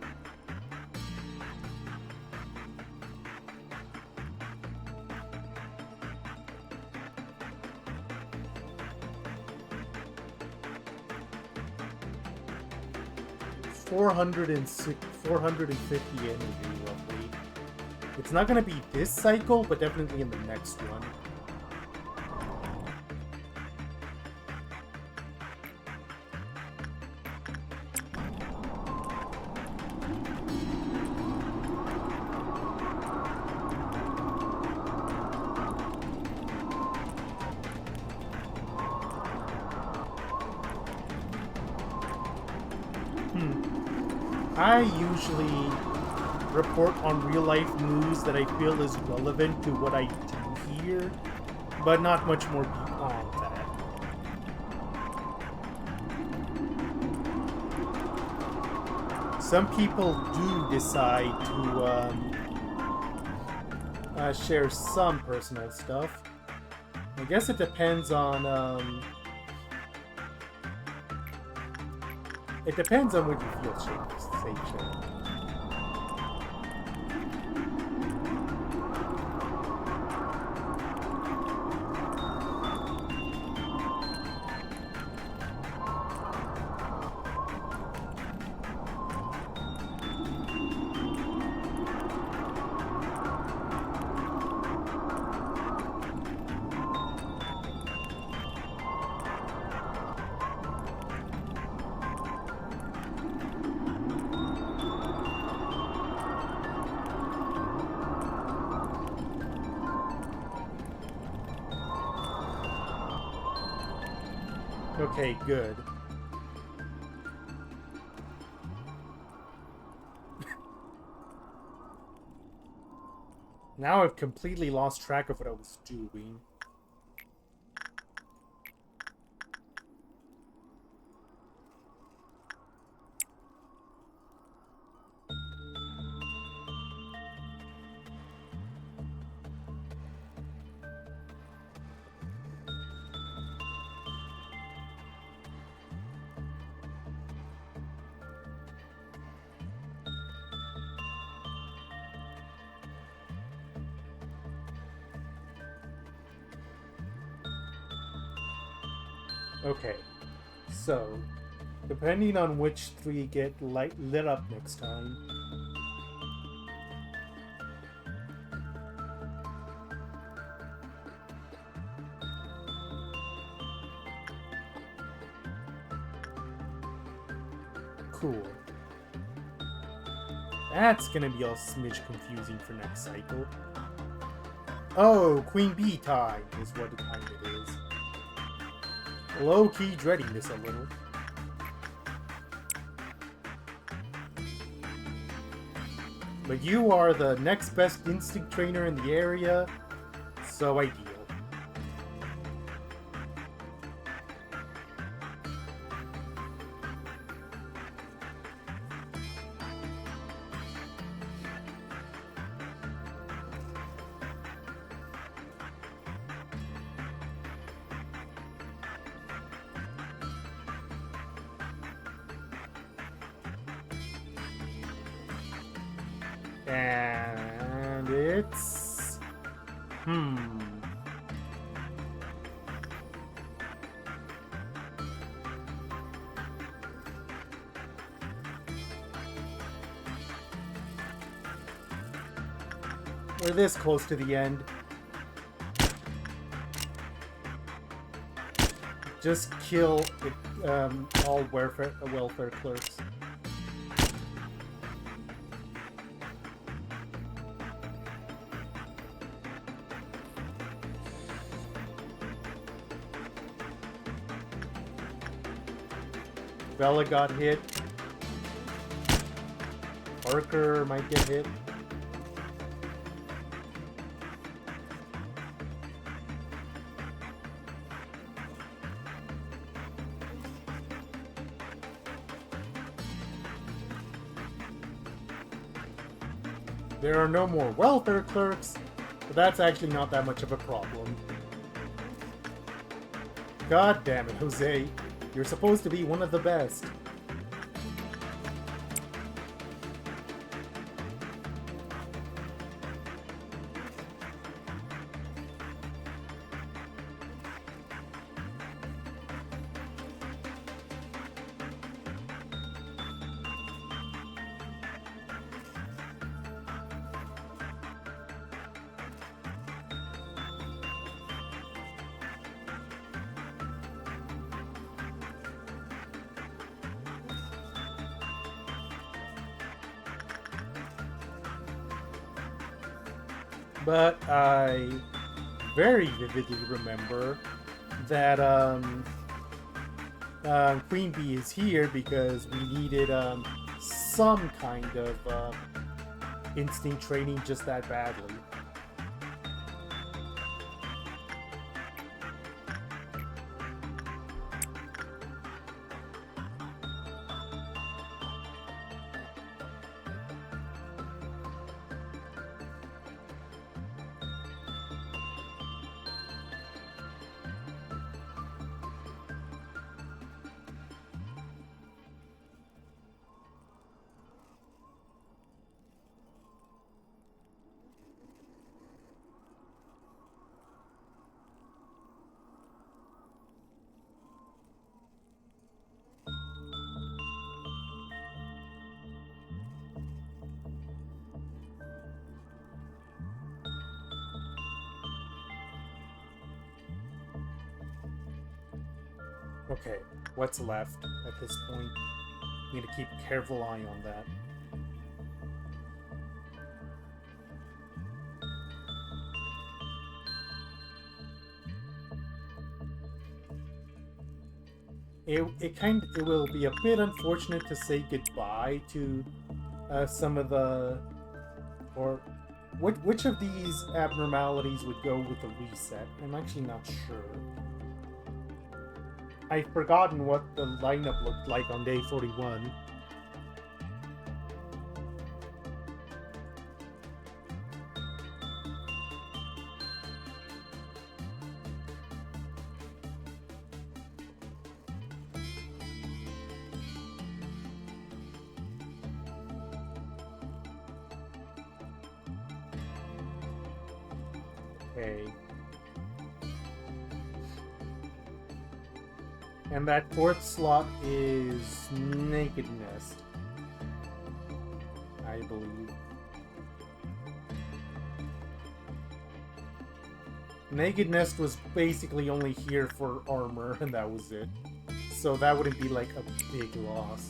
$450 energy, roughly. It's not gonna be this cycle, but definitely in the next one. I usually report on real-life news that I feel is relevant to what I do here, but not much more beyond that. Some people do decide to share some personal stuff. I guess it depends on it depends on what you feel safe sharing. Okay, good. Now I've completely lost track of what I was doing. Okay, so depending on which three get lit up next time, cool. That's gonna be a smidge confusing for next cycle. Oh, Queen Bee time is what the time it is. Low-key dreading this a little. But you are the next best instinct trainer in the area, so ideal. And it's... We're this close to the end. Just kill all welfare clerks. Bella got hit. worker might get hit. There are no more welfare clerks, but that's actually not that much of a problem. God damn it, Jose. You're supposed to be one of the best. But I very vividly remember that Queen Bee is here because we needed some kind of instinct training just that badly. Okay, what's left at this point? Need to keep a careful eye on that. It will be a bit unfortunate to say goodbye to some of the, or which of these abnormalities would go with a reset? I'm actually not sure. I've forgotten what the lineup looked like on day 41. Okay. And that fourth slot is Naked Nest, I believe. Naked Nest was basically only here for armor, and that was it. So that wouldn't be like a big loss.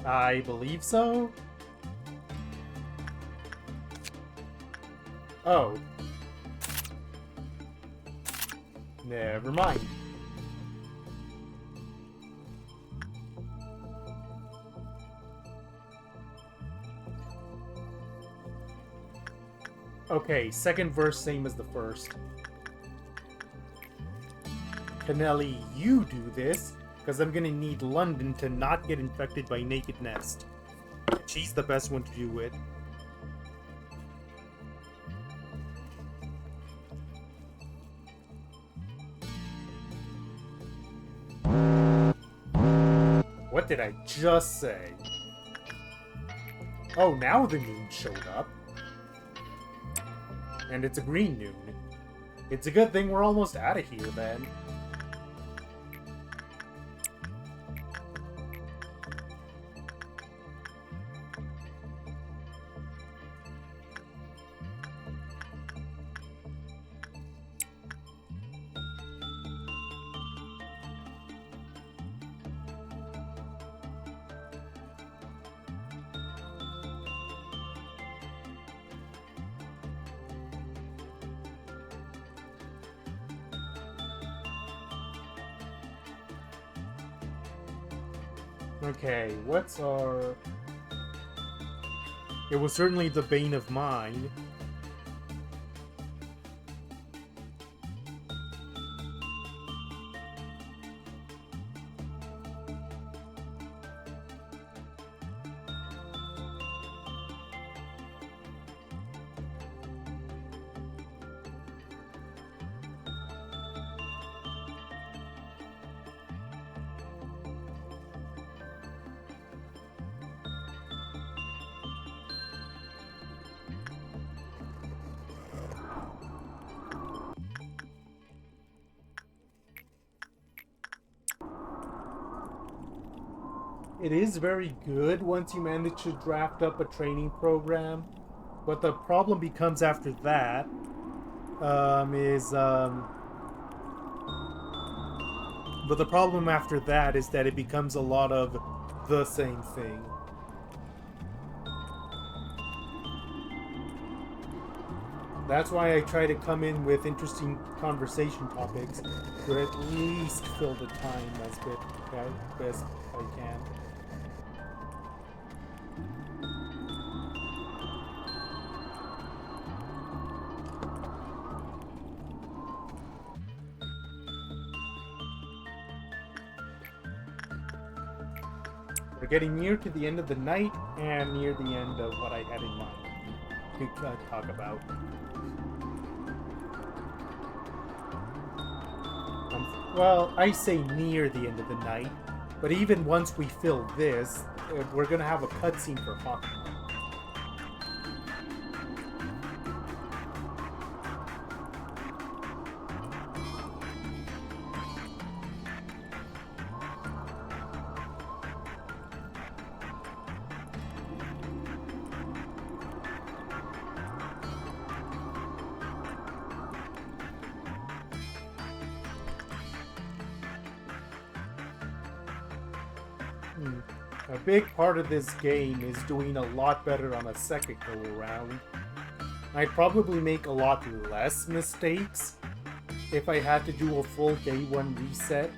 I believe so. Oh. Never mind. Okay, second verse same as the first. Canelli, you do this, because I'm gonna need London to not get infected by Naked Nest. She's the best one to do it. What did I just say? Oh, now the noon showed up. And it's a green noon. It's a good thing we're almost out of here, then. Okay, what's our... It was certainly the bane of mine. It is very good once you manage to draft up a training program, but the problem becomes after that is but the problem after that is that it becomes a lot of the same thing. That's why I try to come in with interesting conversation topics to at least fill the time as best I can. We're getting near to the end of the night and near the end of what I had in mind to talk about. Well, I say near the end of the night, but even once we fill this, we're gonna have a cutscene for Hokma. A big part of this game is doing a lot better on a second go around. I'd probably make a lot less mistakes if I had to do a full day one reset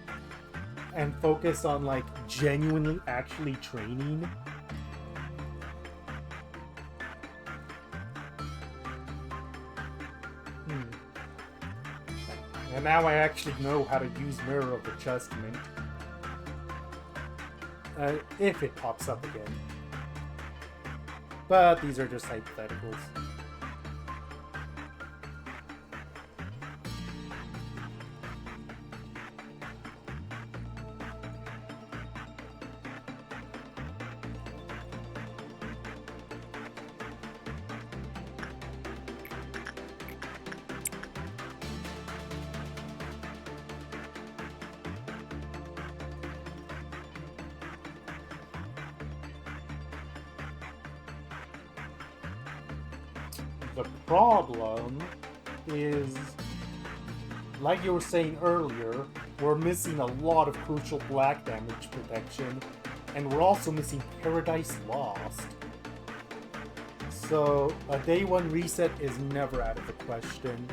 and focus on like genuinely actually training. And now I actually know how to use Mirror of Adjustment. If it pops up again. But these are just hypotheticals. The problem is, like you were saying earlier, we're missing a lot of crucial black damage protection, and we're also missing Paradise Lost. So a day one reset is never out of the question.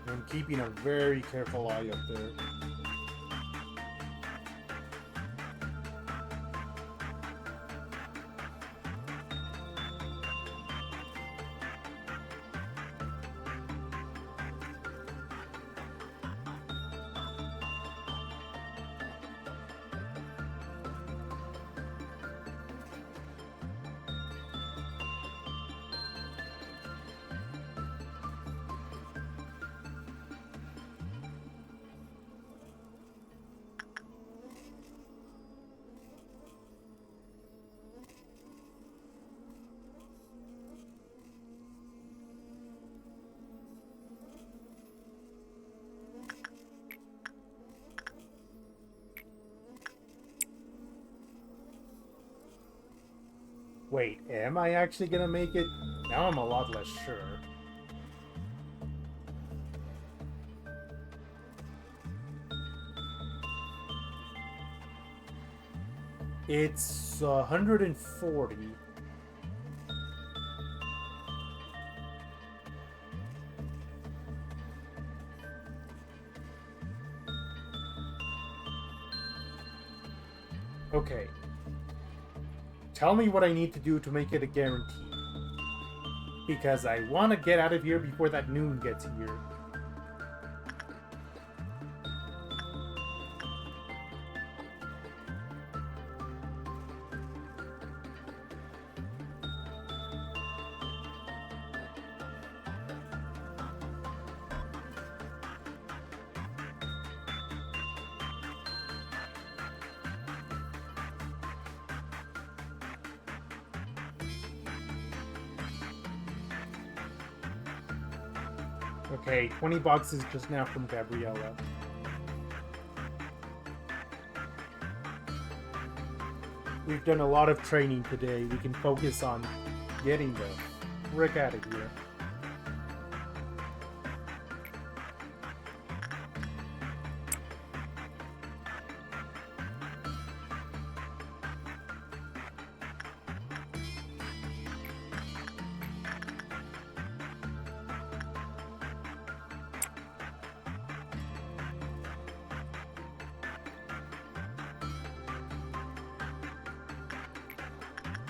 I'm keeping a very careful eye up there. Wait, am I actually gonna make it? Now I'm a lot less sure. It's 140. Okay. Tell me what I need to do to make it a guarantee. Because I want to get out of here before that noon gets here. Okay, 20 boxes just now from Gabriella. We've done a lot of training today. We can focus on getting the frick out of here.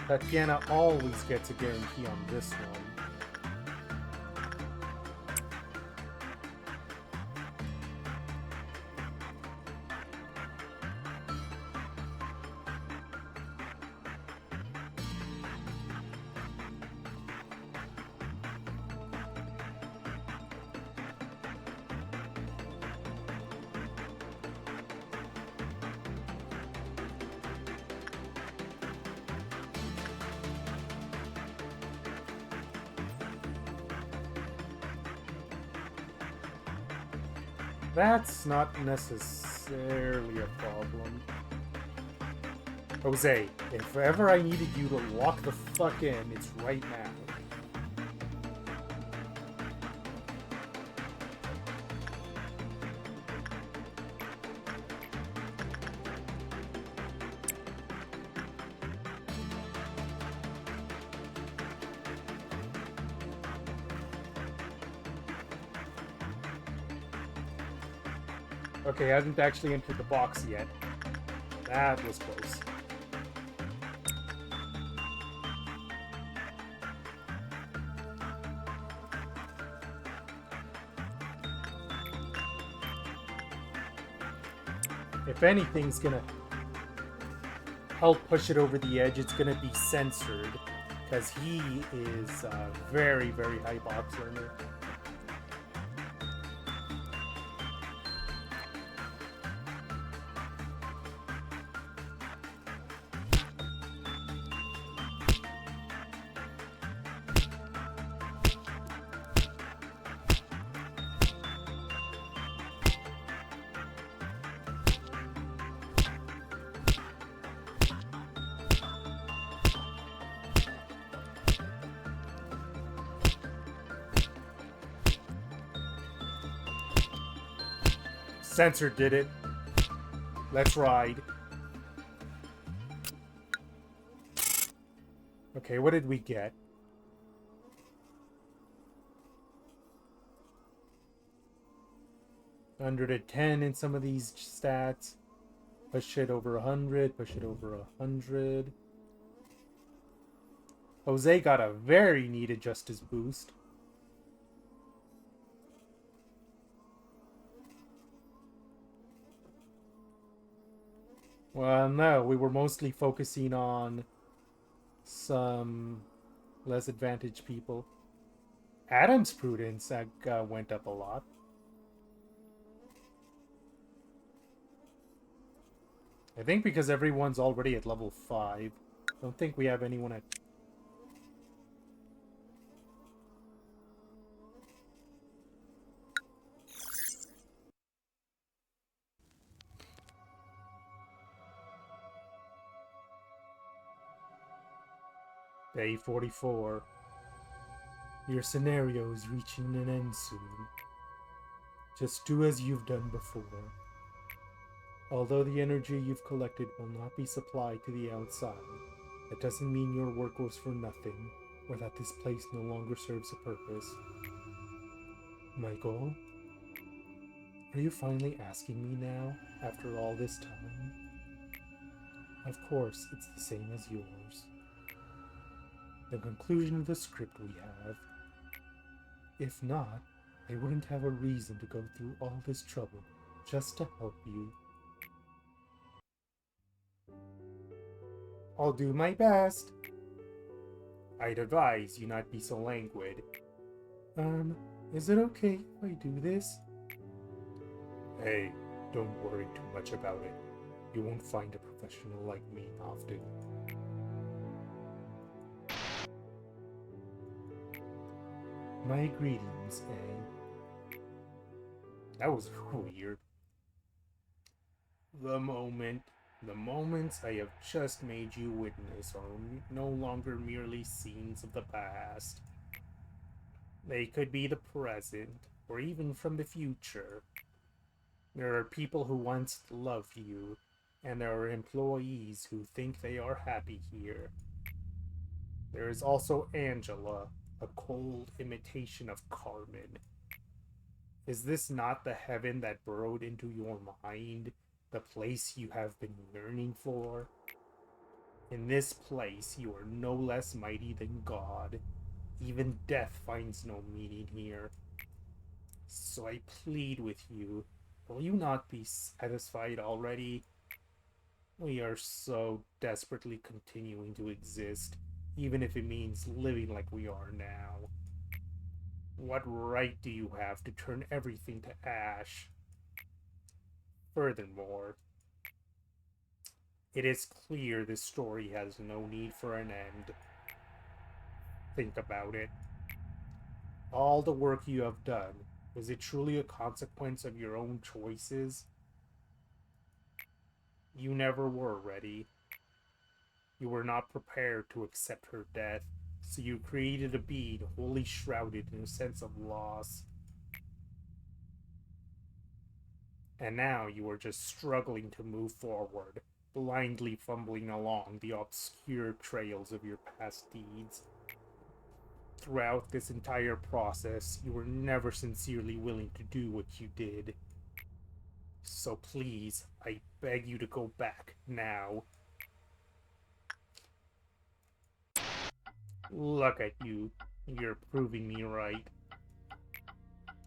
Tatiana always gets a guarantee on this one. That's not necessarily a problem. Jose, if ever I needed you to lock the fuck in, it's right now. Okay, I haven't actually entered the box yet. That was close. If anything's gonna help push it over the edge, it's gonna be censored, because he is a very, very high box learner. Censor did it. Let's ride. Okay, what did we get? Under to 10 in some of these stats. Push it over 100. Push it over 100. Jose got a very needed justice boost. Well, no, we were mostly focusing on some less advantaged people. Adam's prudence went up a lot. I think because everyone's already at level 5. Don't think we have anyone at... Day 44. Your scenario is reaching an end soon. Just do as you've done before. Although the energy you've collected will not be supplied to the outside, that doesn't mean your work was for nothing, or that this place no longer serves a purpose. Michael, are you finally asking me now, after all this time? Of course, it's the same as yours. The conclusion of the script we have. If not, I wouldn't have a reason to go through all this trouble just to help you. I'll do my best. I'd advise you not be so languid. Is it okay if I do this? Hey, don't worry too much about it. You won't find a professional like me often. My greetings, eh? That was weird. The moments I have just made you witness are no longer merely scenes of the past. They could be the present, or even from the future. There are people who once loved you, and there are employees who think they are happy here. There is also Angela, a cold imitation of Carmen. Is this not the heaven that burrowed into your mind, the place you have been yearning for? In this place, you are no less mighty than God. Even death finds no meaning here. So I plead with you, will you not be satisfied already? We are so desperately continuing to exist, even if it means living like we are now. What right do you have to turn everything to ash? Furthermore, it is clear this story has no need for an end. Think about it. All the work you have done, is it truly a consequence of your own choices? You never were ready. You were not prepared to accept her death, so you created a being wholly shrouded in a sense of loss. And now you are just struggling to move forward, blindly fumbling along the obscure trails of your past deeds. Throughout this entire process, you were never sincerely willing to do what you did. So please, I beg you to go back, now. Look at you. You're proving me right.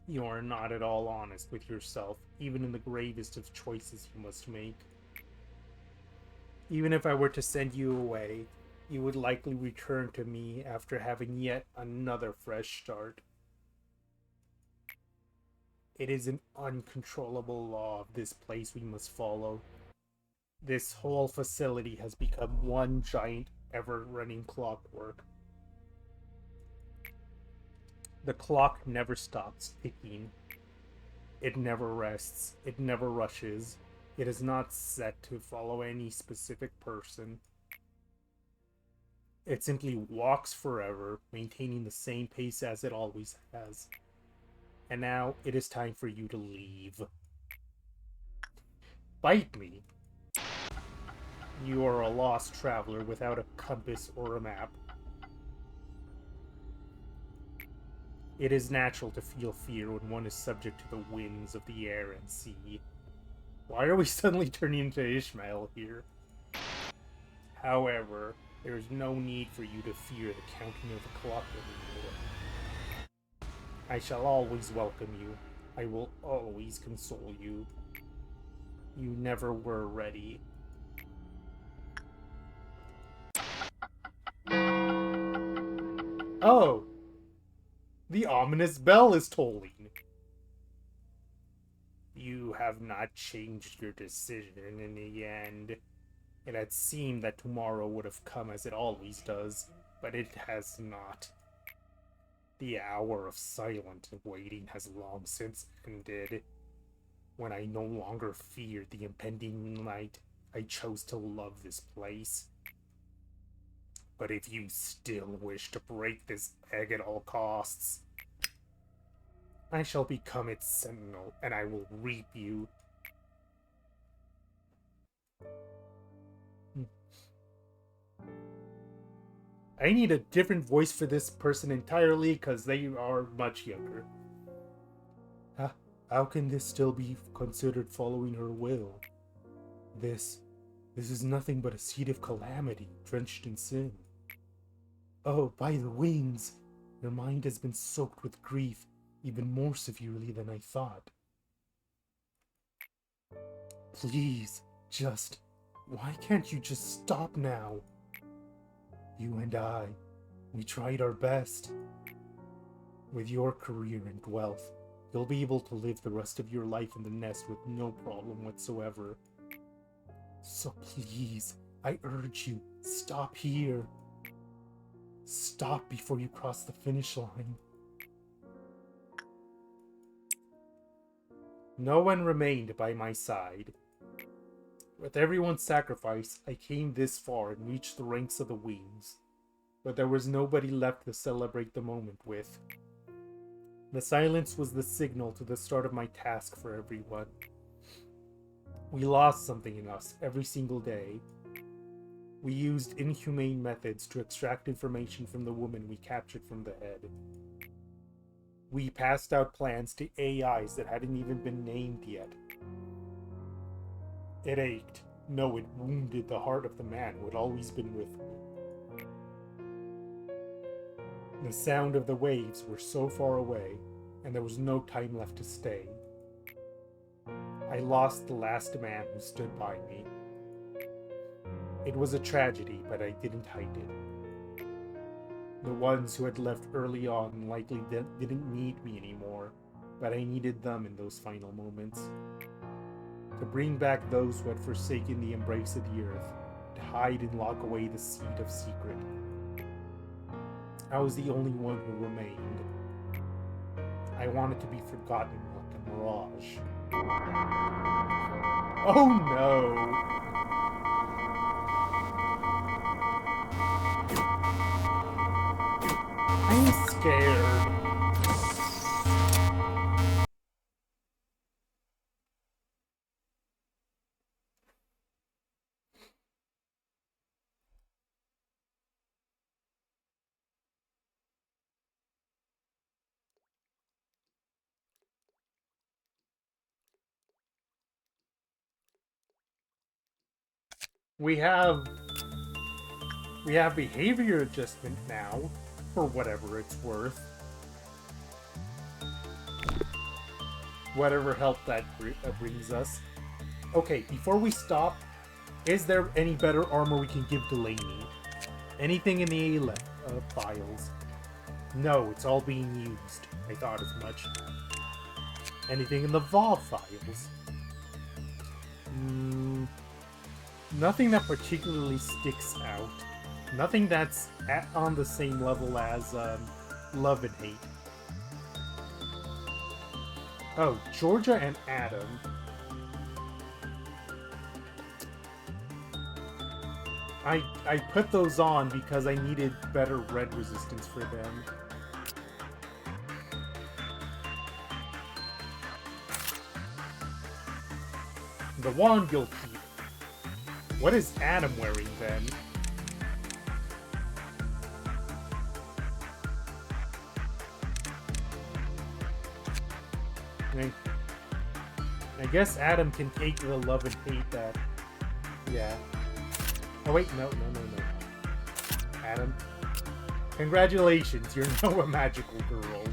You are not at all honest with yourself, even in the gravest of choices you must make. Even if I were to send you away, you would likely return to me after having yet another fresh start. It is an uncontrollable law of this place we must follow. This whole facility has become one giant, ever-running clockwork. The clock never stops ticking. It never rests. It never rushes. It is not set to follow any specific person. It simply walks forever, maintaining the same pace as it always has. And now it is time for you to leave. Bite me! You are a lost traveler without a compass or a map. It is natural to feel fear when one is subject to the winds of the air and sea. Why are we suddenly turning into Ishmael here? However, there is no need for you to fear the counting of the clock anymore. I shall always welcome you. I will always console you. You never were ready. Oh! The ominous bell is tolling. You have not changed your decision in the end. It had seemed that tomorrow would have come as it always does, but it has not. The hour of silent waiting has long since ended. When I no longer feared the impending night, I chose to love this place. But if you still wish to break this egg at all costs, I shall become its sentinel, and I will reap you. I need a different voice for this person entirely, because they are much younger. How can this still be considered following her will? This is nothing but a seed of calamity, drenched in sin. Oh, by the wings! Your mind has been soaked with grief, even more severely than I thought. Please, why can't you just stop now? You and I, we tried our best. With your career and wealth, you'll be able to live the rest of your life in the nest with no problem whatsoever. So please, I urge you, stop here. Stop before you cross the finish line. No one remained by my side. With everyone's sacrifice, I came this far and reached the ranks of the wings. But there was nobody left to celebrate the moment with. The silence was the signal to the start of my task for everyone. We lost something in us every single day. We used inhumane methods to extract information from the woman we captured from the head. We passed out plans to AIs that hadn't even been named yet. It ached. No, it wounded the heart of the man who had always been with me. The sound of the waves were so far away, and there was no time left to stay. I lost the last man who stood by me. It was a tragedy, but I didn't hide it. The ones who had left early on likely didn't need me anymore, but I needed them in those final moments. To bring back those who had forsaken the embrace of the earth, to hide and lock away the seed of secret. I was the only one who remained. I wanted to be forgotten like a mirage. Oh no! I'm scared. We have behavior adjustment now, for whatever it's worth. Whatever help that brings us. Okay, before we stop, is there any better armor we can give Delaney? Anything in the A files? No, it's all being used. I thought as much. Anything in the VAW files? Nothing that particularly sticks out. Nothing that's on the same level as Love and Hate. Oh, Georgia and Adam. I put those on because I needed better red resistance for them. The wand you'll keep. What is Adam wearing then? I guess Adam can take the Love and Hate that. Yeah. Oh wait, no. Adam. Congratulations, you're now a magical girl.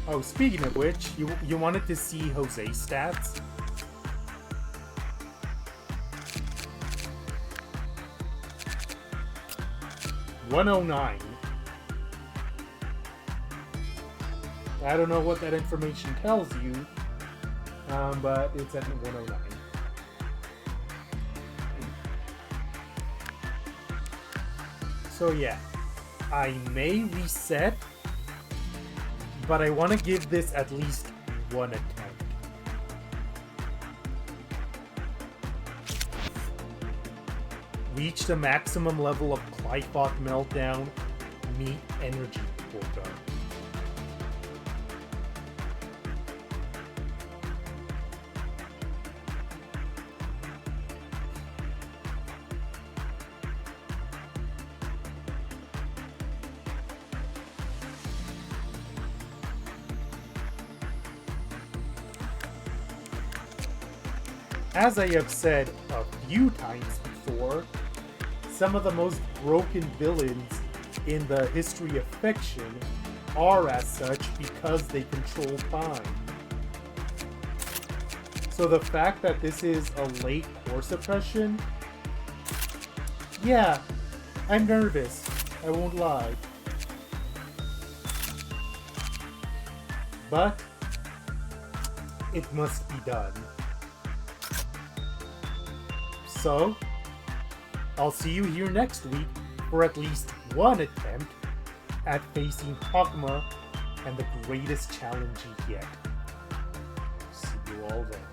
Oh, speaking of which, you wanted to see Jose's stats? $109. I don't know what that information tells you, but it's at 109. So yeah, I may reset, but I want to give this at least one attempt. Reach the maximum level of Clyphot Meltdown. Meet Energy Quota. As I have said a few times before, some of the most broken villains in the history of fiction are as such because they control time. So the fact that this is a late core suppression, yeah, I'm nervous, I won't lie. But it must be done. So, I'll see you here next week for at least one attempt at facing Hokma and the greatest challenge yet. See you all then.